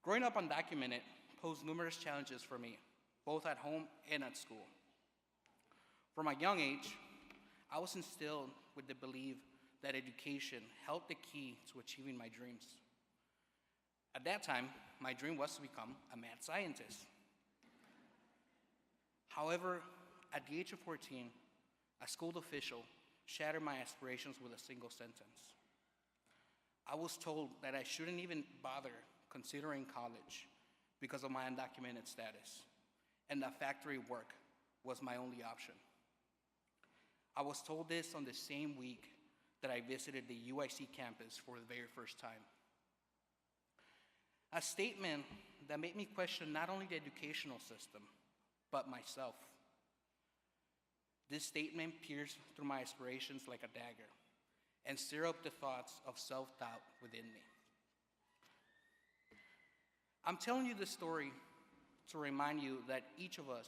Growing up undocumented posed numerous challenges for me, both at home and at school. From a young age, I was instilled with the belief that education held the key to achieving my dreams. At that time, my dream was to become a mad scientist. However, at the age of 14, a school official shattered my aspirations with a single sentence. I was told that I shouldn't even bother considering college because of my undocumented status, and that factory work was my only option. I was told this on the same week that I visited the UIC campus for the very first time. A statement that made me question not only the educational system, but myself. This statement pierced through my aspirations like a dagger, and stir up the thoughts of self-doubt within me. I'm telling you this story to remind you that each of us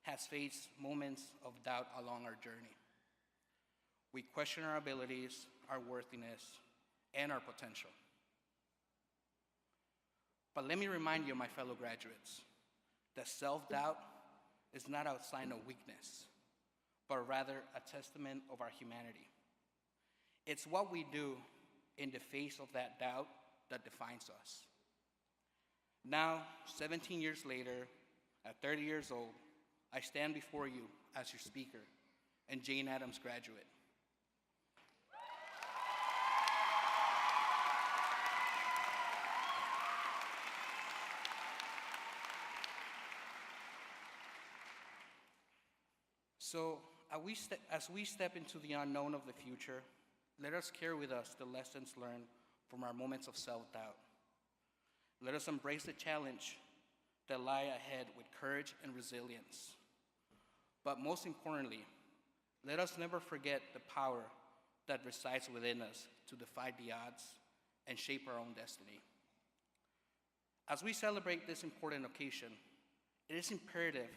has faced moments of doubt along our journey. We question our abilities, our worthiness, and our potential. But let me remind you, my fellow graduates, that self-doubt is not a sign of weakness, but rather a testament of our humanity. It's what we do in the face of that doubt that defines us. Now, 17 years later, at 30 years old, I stand before you as your speaker and Jane Addams graduate. So, as we step into the unknown of the future, let us carry with us the lessons learned from our moments of self-doubt. Let us embrace the challenge that lie ahead with courage and resilience. But most importantly, let us never forget the power that resides within us to defy the odds and shape our own destiny. As we celebrate this important occasion, it is imperative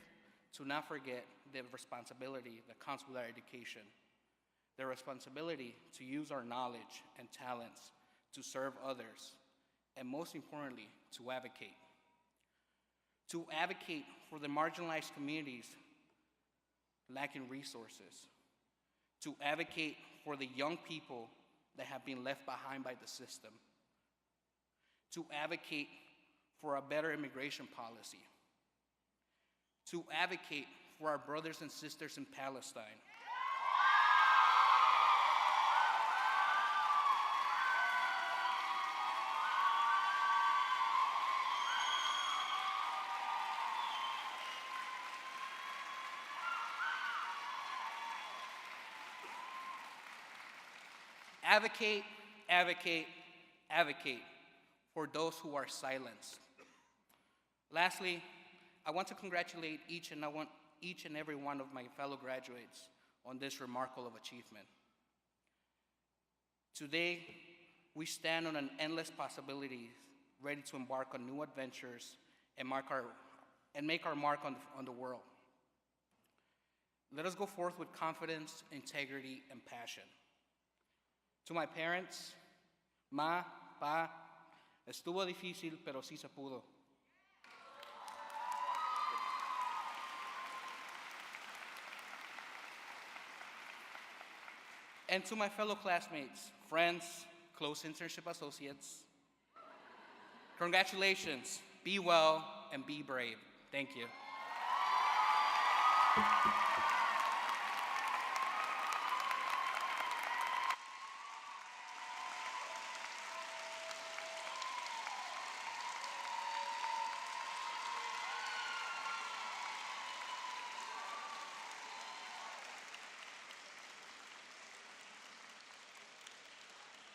to not forget the responsibility that comes with our education, the responsibility to use our knowledge and talents to serve others, and most importantly, to advocate. To advocate for the marginalized communities lacking resources. To advocate for the young people that have been left behind by the system. To advocate for a better immigration policy. To advocate for our brothers and sisters in Palestine. Advocate, advocate, advocate for those who are silenced. Lastly, I want to congratulate each and every one of my fellow graduates on this remarkable achievement. Today, we stand on an endless possibilities, ready to embark on new adventures and make our mark on the world. Let us go forth with confidence, integrity, and passion. To my parents, ma, pa, estuvo difícil, pero sí se pudo. And to my fellow classmates, friends, close internship associates, congratulations, be well, and be brave. Thank you.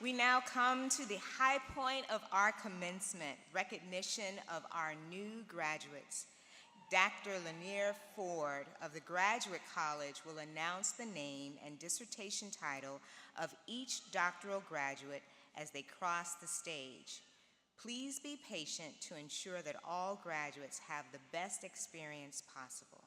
We now come to the high point of our commencement, recognition of our new graduates. Dr. Lanier Ford of the Graduate College will announce the name and dissertation title of each doctoral graduate as they cross the stage. Please be patient to ensure that all graduates have the best experience possible.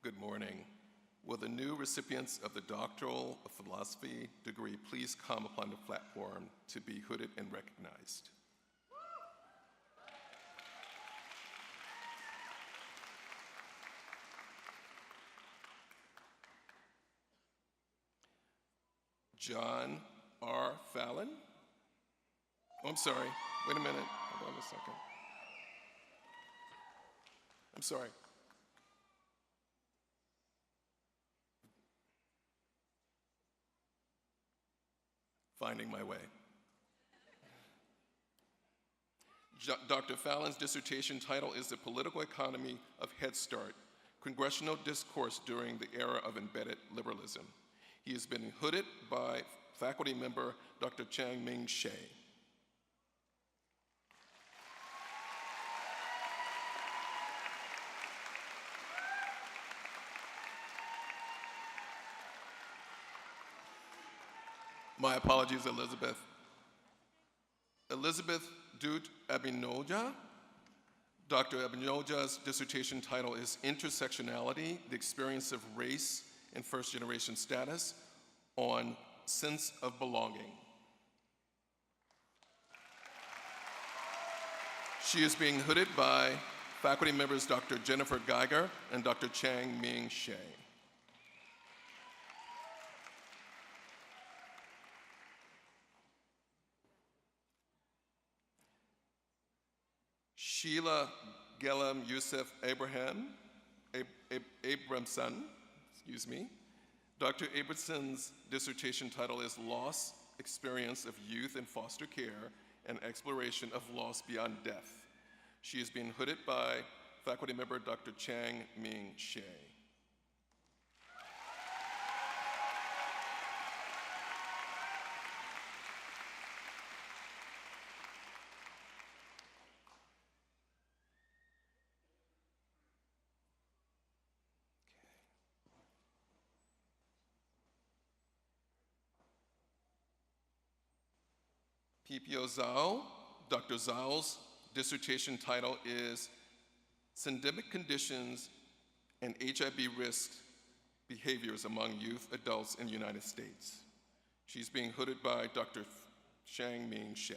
Good morning. Will the new recipients of the Doctoral of Philosophy degree please come upon the platform to be hooded and recognized? John R. Fallon. Oh, I'm sorry. Wait a minute. Hold on a second. I'm sorry. Finding My Way. Dr. Fallon's dissertation title is The Political Economy of Head Start, Congressional Discourse During the Era of Embedded Liberalism. He has been hooded by faculty member Dr. Chang-Ming Shea. My apologies, Elizabeth. Elizabeth Dut Abinoja. Dr. Abinoja's dissertation title is Intersectionality, the Experience of Race in First-Generation Status on Sense of Belonging. She is being hooded by faculty members Dr. Jennifer Geiger and Dr. Chang-Ming Shea. Sheila Gelam Youssef Abramson, excuse me. Dr. Abramson's dissertation title is Loss, Experience of Youth in Foster Care and Exploration of Loss Beyond Death. She is being hooded by faculty member Dr. Chang-Ming Shea. Pipio Zhao, Dr. Zhao's dissertation title is Syndemic Conditions and HIV Risk Behaviors Among Youth Adults in the United States. She's being hooded by Dr. Chang-Ming Shea.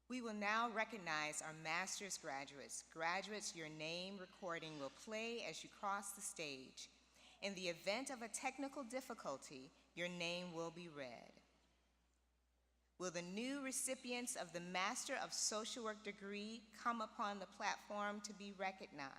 We will now recognize our master's graduates. Graduates, your name recording will play as you cross the stage. In the event of a technical difficulty, your name will be read. Will the new recipients of the Master of Social Work degree come upon the platform to be recognized?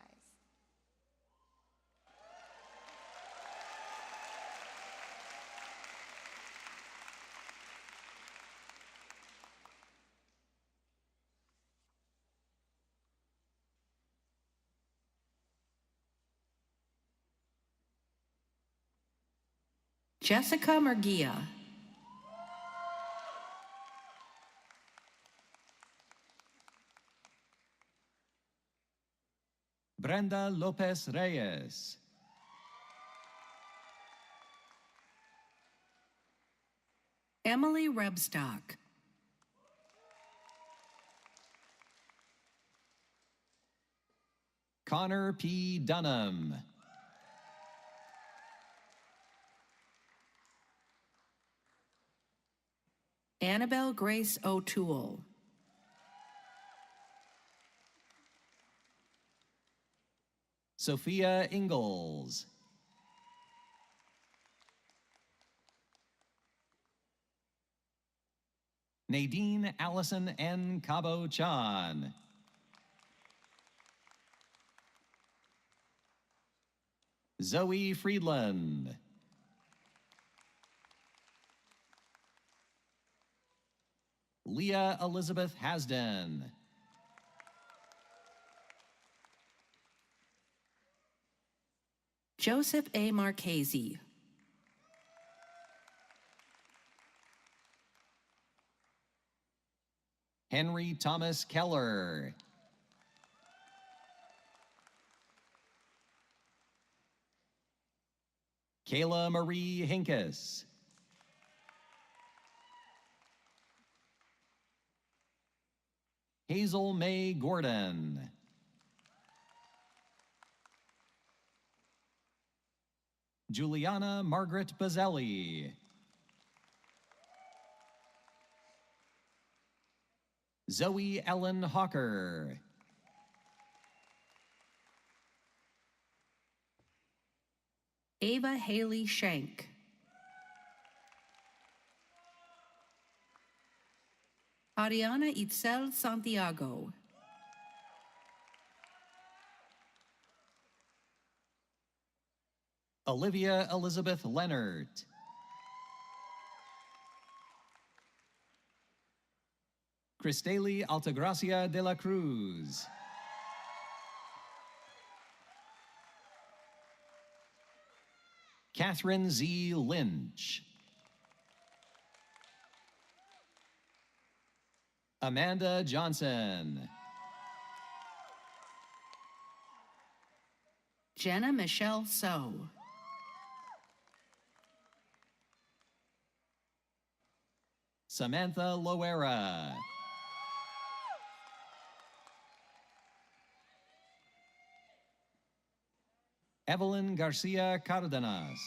Jessica Murguia. Brenda Lopez Reyes. Emily Rebstock. Connor P. Dunham. Annabelle Grace O'Toole. Sophia Ingalls. Nadine Allison N. Cabo-Chan. Zoe Friedland. Leah Elizabeth Hasden. Joseph A. Marchese. Henry Thomas Keller. Kayla Marie Hinkes. Hazel May Gordon. Juliana Margaret Bazzelli. Zoe Ellen Hawker. Ava Haley Shank. Ariana Itzel Santiago. Olivia Elizabeth Leonard. Cristeli Altagracia de la Cruz. Catherine Z. Lynch. Amanda Johnson. Jenna Michelle So. Samantha Loera. Evelyn Garcia Cardenas.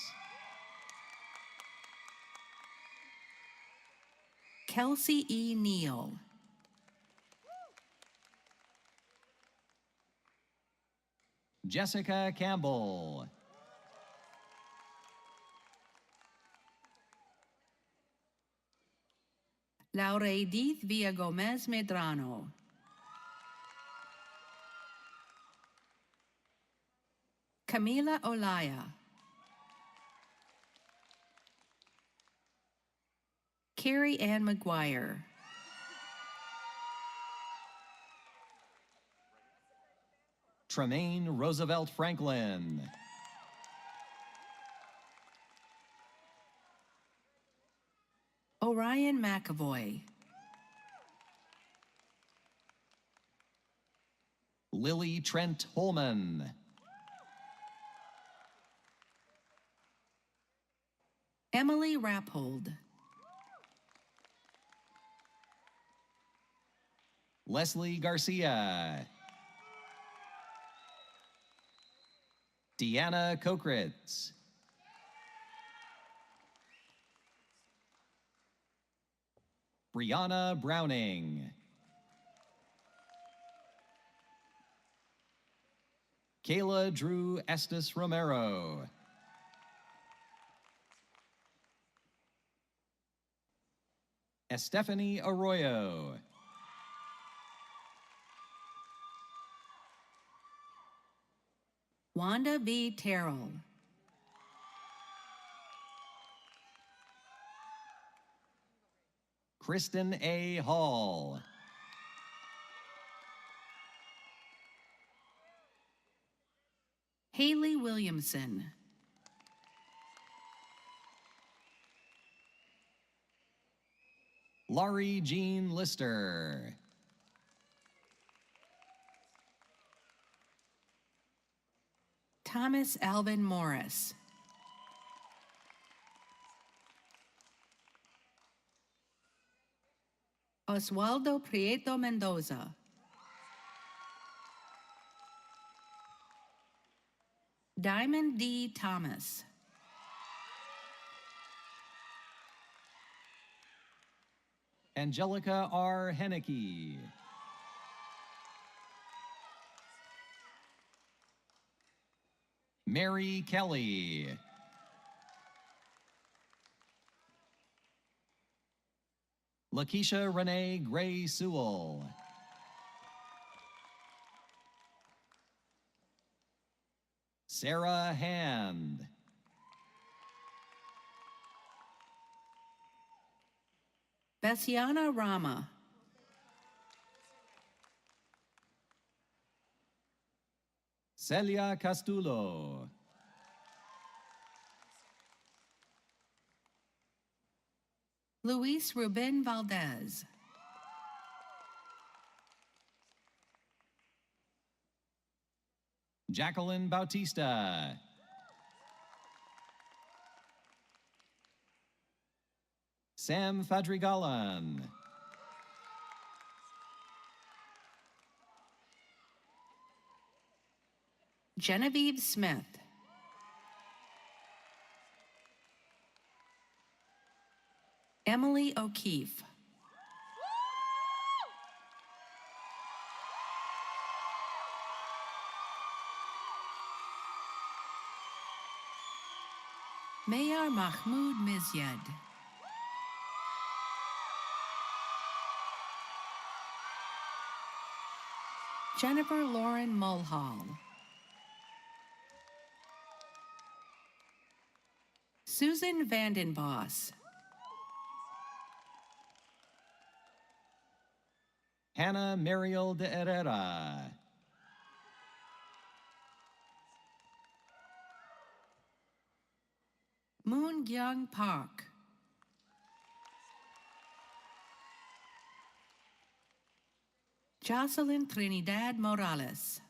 Kelsey E. Neal. Jessica Campbell. Laura Edith Villagomez Medrano. Camila Olaya. Carrie Ann McGuire. Tremaine Roosevelt Franklin. Orion McAvoy. Lily Trent Holman. Emily Rappold. Leslie Garcia. Deanna Kokritz. Brianna Browning. Kayla Drew Estes Romero. Estefany Arroyo. Wanda V. Terrell. Kristen A. Hall. Haley Williamson. Laurie Jean Lister. Thomas Alvin Morris. Oswaldo Prieto Mendoza. Diamond D. Thomas. Angelica R. Henneke. Mary Kelly. Lakeisha Renee Gray Sewell. Sarah Hand. Bessiana Rama. Celia Castulo. Luis Ruben Valdez. Jacqueline Bautista. Sam Fadrigalan, Genevieve Smith, Emily O'Keefe, Mayar Mahmoud Mizyed, Jennifer Lauren Mulhall, Susan Vandenbos, Hannah Mariel de Herrera, Moon Gyung Park, Jocelyn Trinidad Morales,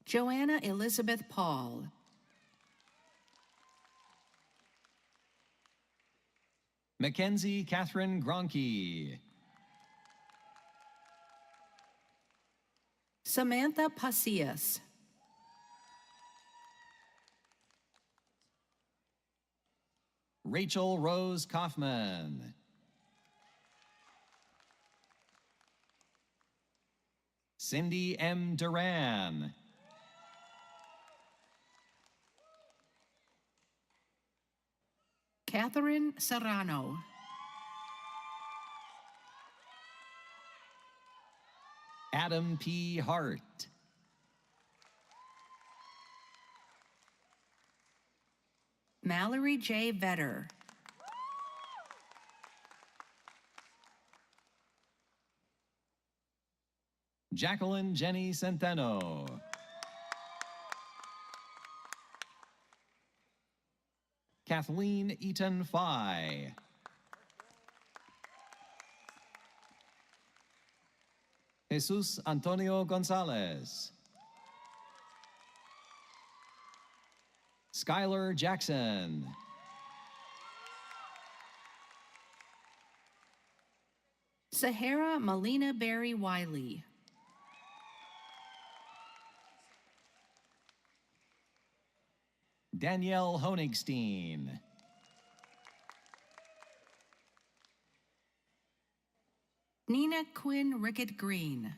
Joanna Elizabeth Paul, Mackenzie Catherine Gronke, Samantha Pasillas, Rachel Rose Kaufman, Cindy M. Duran, Catherine Serrano, Adam P. Hart, Mallory J. Vetter, Jacqueline Jenny Centeno, Kathleen Eaton Fye, Jesus Antonio Gonzalez, Skylar Jackson, Sahara Melina Berry Wiley, Danielle Honigstein, Nina Quinn Rickett Green,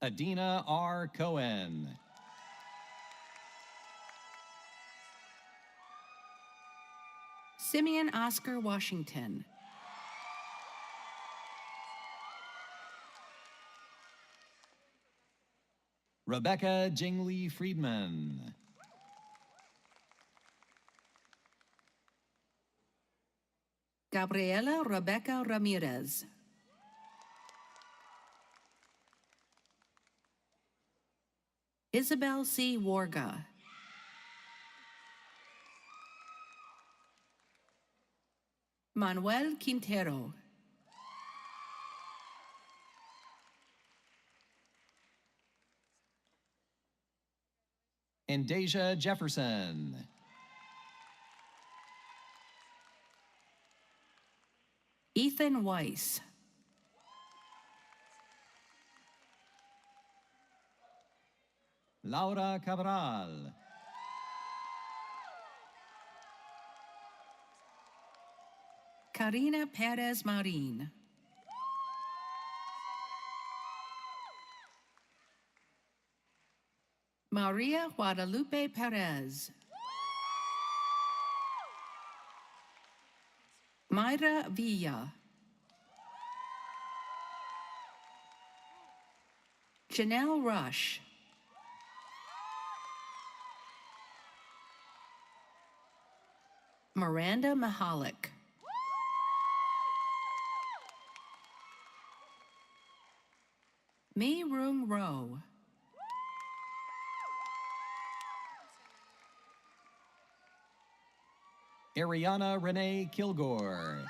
Adina R. Cohen, Simeon Oscar Washington, Rebecca Jingli Friedman, Gabriela Rebecca Ramirez, Isabel C. Warga, Manuel Quintero, and Deja Jefferson, Ethan Weiss, Laura Cabral, Karina Perez Marin, Maria Guadalupe Perez, Mayra Villa, Janelle Rush, Miranda Mahalik, Mi Rung Ro, Ariana Renee Kilgore,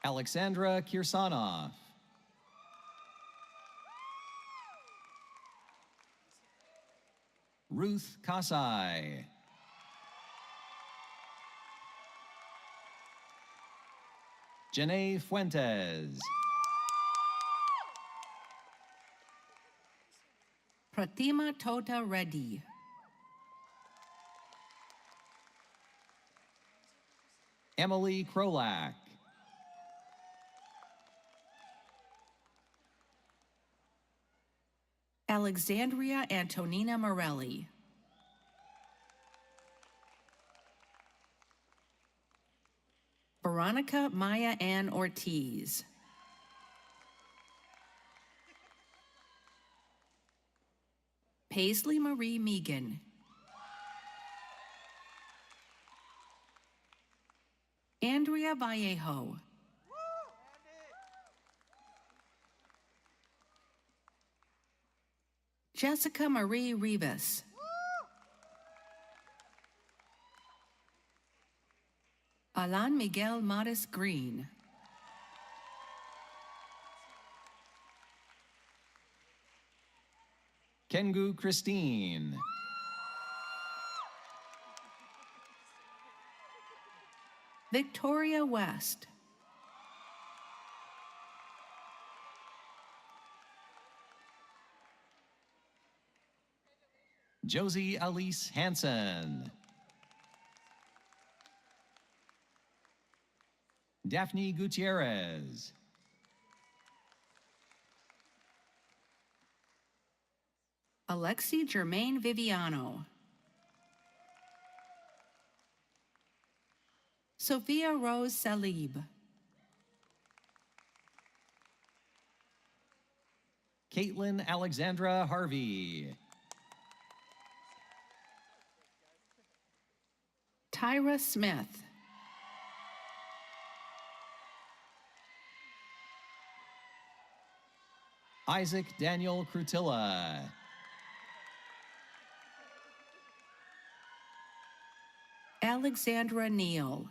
Alexandra Kirsanov. Ruth Kasai. Janae Fuentes. Pratima Tota Reddy. Emily Krolak. Alexandria Antonina Morelli. Veronica Maya Ann Ortiz. Paisley Marie Megan. Andrea Vallejo. Jessica Marie Rivas. Alan Miguel Maris Green. Kengu Christine. Victoria West. Josie Alice Hansen. Daphne Gutierrez. Alexi Germaine Viviano. Sophia Rose Salib. Caitlin Alexandra Harvey. Tyra Smith. Isaac Daniel Crutilla. Alexandra Neal.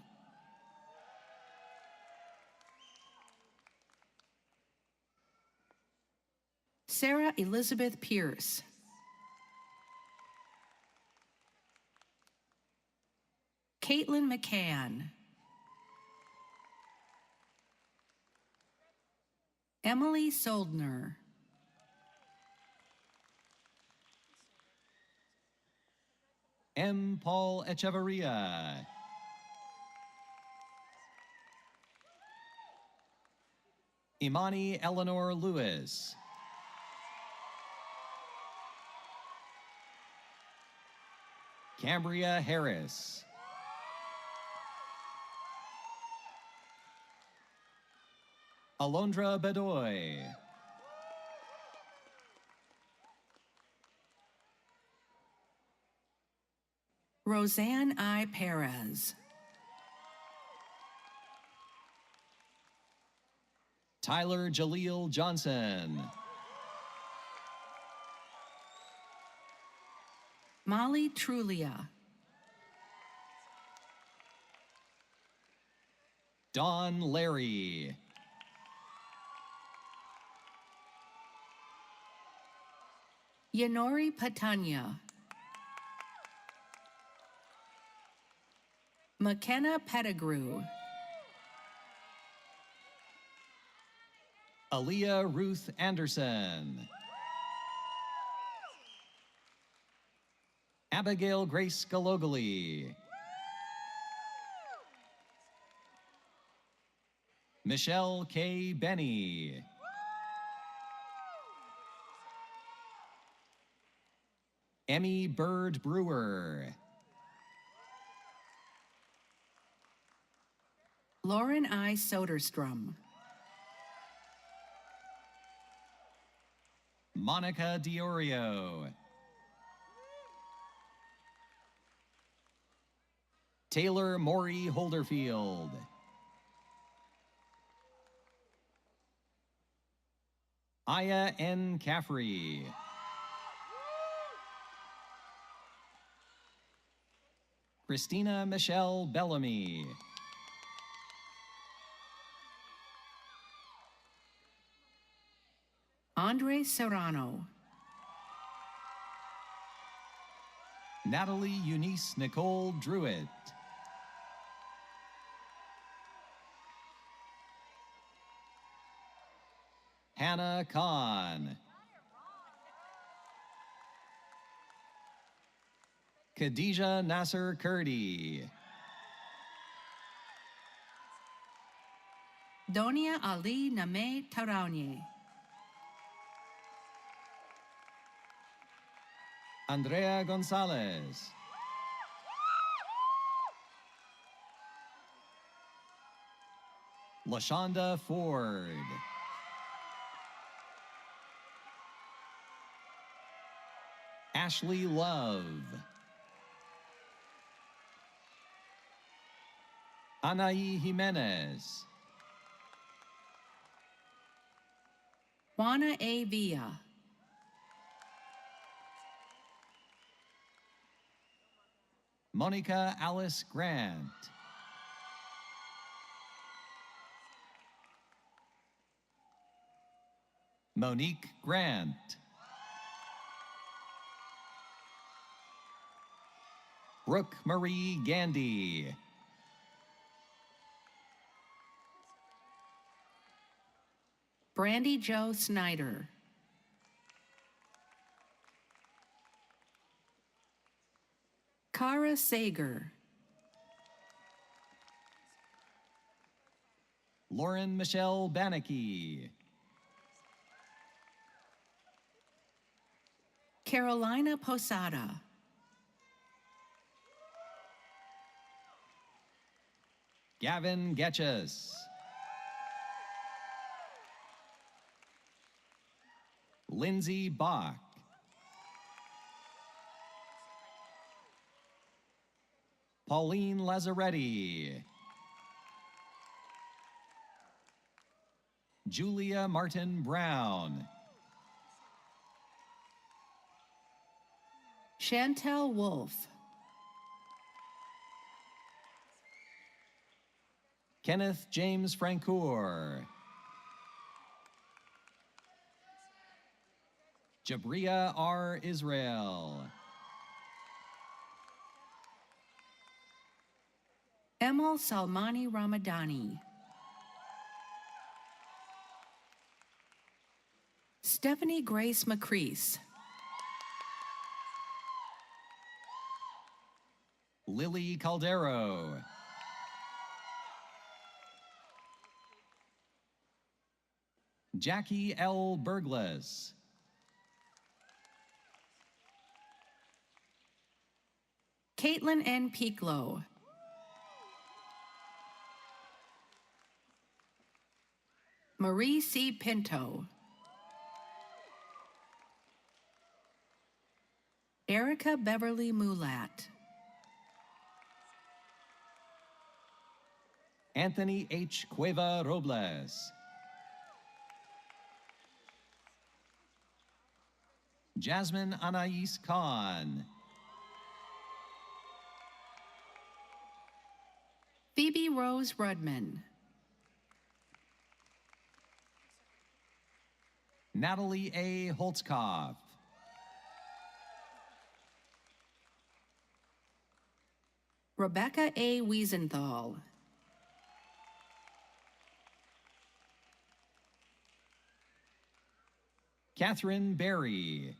Sarah Elizabeth Pierce. Caitlin McCann. Emily Soldner. M. Paul Echeverria. Imani Eleanor Lewis. Cambria Harris. Alondra Bedoy. Roseanne I. Perez. Tyler Jaleel Johnson. Molly Trulia. Dawn Larry. Yanori Patanya. McKenna Pettigrew. Aaliyah Ruth Anderson. Abigail Grace Galogly. Michelle K. Benny. Emmy Bird Brewer. Lauren I. Soderstrom. Monica Diorio. Taylor Maury Holderfield. Aya N. Caffrey. Christina Michelle Bellamy. Andre Serrano. Natalie Eunice Nicole Druitt. Hannah Khan. Khadija Nasser Kurdi. Donia Ali Name Tarawny. Andrea Gonzalez. LaShonda Ford. Ashley Love. Anaí Jimenez. Juana A. Villa. Monica Alice Grant. Monique Grant. Brooke Marie Gandy. Brandy Jo Snyder. Kara Sager. Lauren Michelle Bannicky. Carolina Posada. Gavin Getchus. Lindsay Bach. Pauline Lazzaretti. Julia Martin Brown. Chantel Wolf. Kenneth James Francoeur. Jabria R. Israel. Emil Salmani Ramadani. Stephanie Grace McCrease. Lily Caldero. Jackie L. Burglas. Caitlin N. Pieklo. Marie C. Pinto. Erica Beverly Mulat. Anthony H. Cueva Robles. Jasmine Anais Khan. Phoebe Rose Rudman. Natalie A. Holtzkopf. Rebecca A. Wiesenthal. Catherine Berry.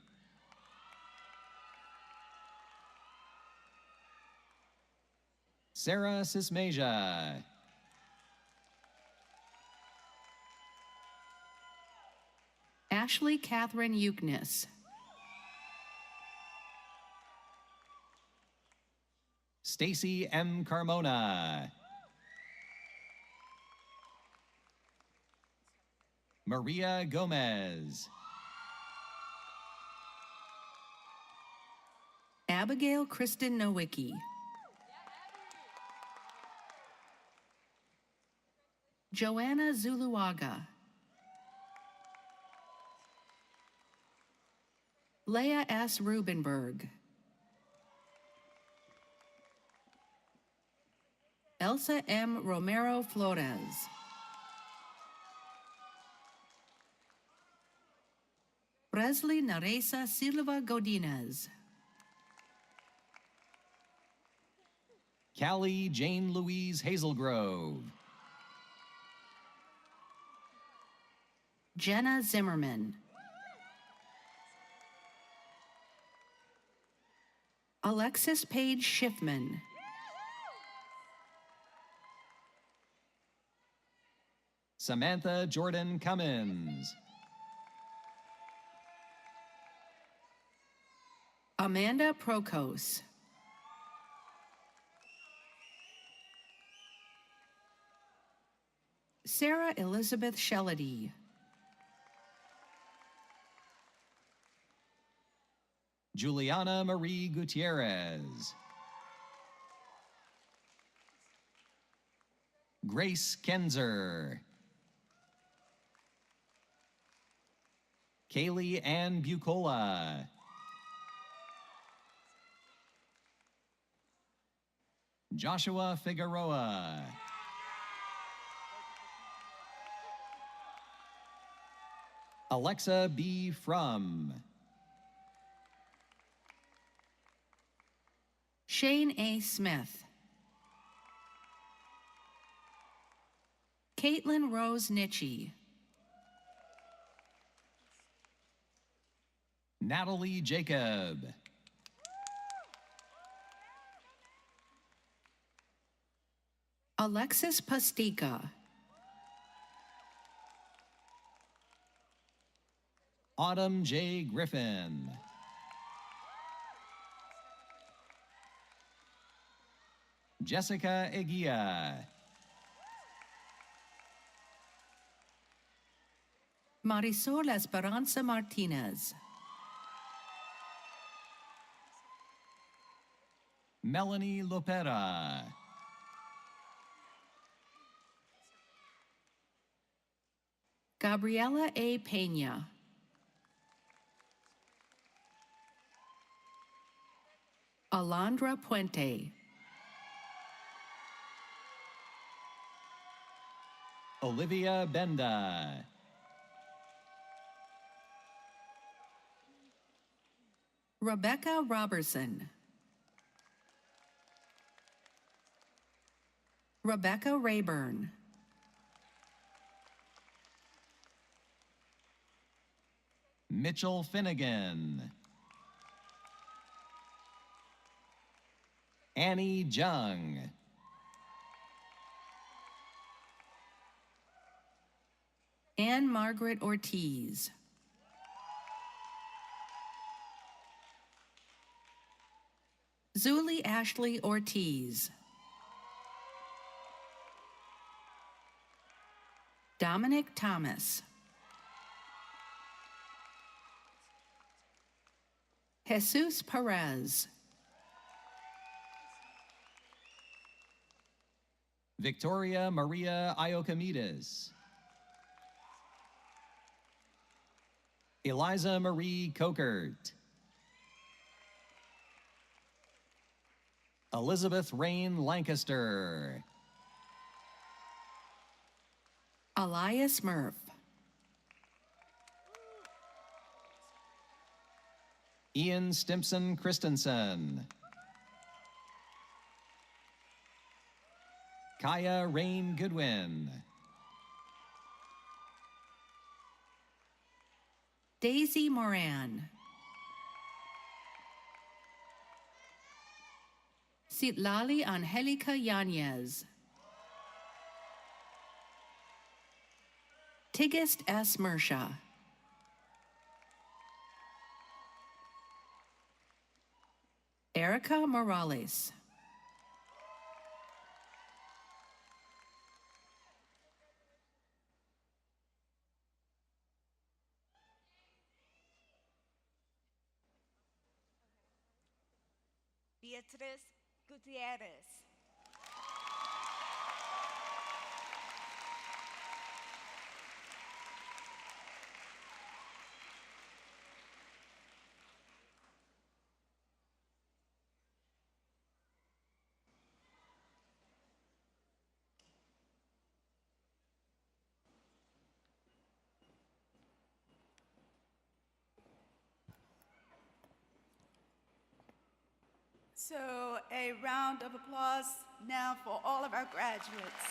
Sarah Sismaja. Ashley Catherine Euknis. Stacy M. Carmona. Maria Gomez. Abigail Kristen Nowicki. Joanna Zuluaga. Leah S. Rubenberg. Elsa M. Romero Flores. Presley Naresa Silva Godinez. Callie Jane Louise Hazelgrove. Jenna Zimmerman. Alexis Page Schiffman. Samantha Jordan Cummins. Amanda Prokos. Sarah Elizabeth Shellady. Juliana Marie Gutierrez. Grace Kenzer. Kaylee Ann Bucola. Joshua Figueroa. Alexa B. Frum. Shane A. Smith. Caitlin Rose Nitchie. Natalie Jacob. Alexis Pastica. Autumn J. Griffin. Jessica Eguia. Marisol Esperanza Martinez. Melanie Lopera. Gabriela A. Peña. Alondra Puente. Olivia Benda. Rebecca Robertson. Rebecca Rayburn. Mitchell Finnegan. Annie Jung. Anne Margaret Ortiz. Zuli Ashley Ortiz. Dominic Thomas. Jesus Perez. Victoria Maria Iocamides. Eliza Marie Kokert. Elizabeth Rain Lancaster. Elias Murph. Ian Stimpson Christensen. Kaya Rain Goodwin. Daisy Moran. Citlali Angelica Yanez. Tigist S. Mersha. Erica Morales. Beatriz Gutierrez. So a round of applause now for all of our graduates.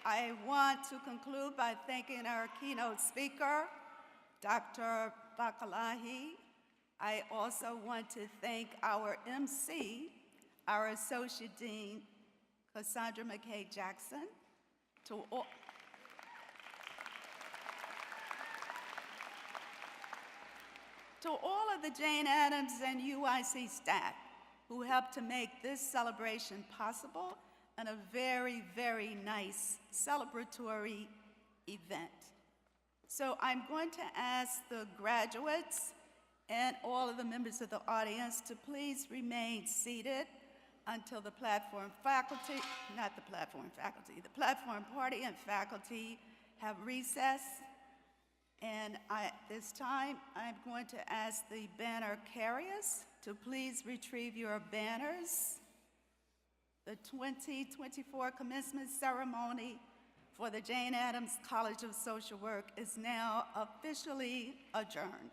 I want to conclude by thanking our keynote speaker, Dr. Bakalahi. I also want to thank our MC, our Associate Dean, Cassandra McKay Jackson, to all of the Jane Addams and UIC staff who helped to make this celebration possible and a very, very nice celebratory event. So I'm going to ask the graduates and all of the members of the audience to please remain seated until the platform faculty, not the platform faculty, the platform party and faculty have recess. And at this time, I'm going to ask the banner carriers to please retrieve your banners. The 2024 commencement ceremony for the Jane Addams College of Social Work is now officially adjourned.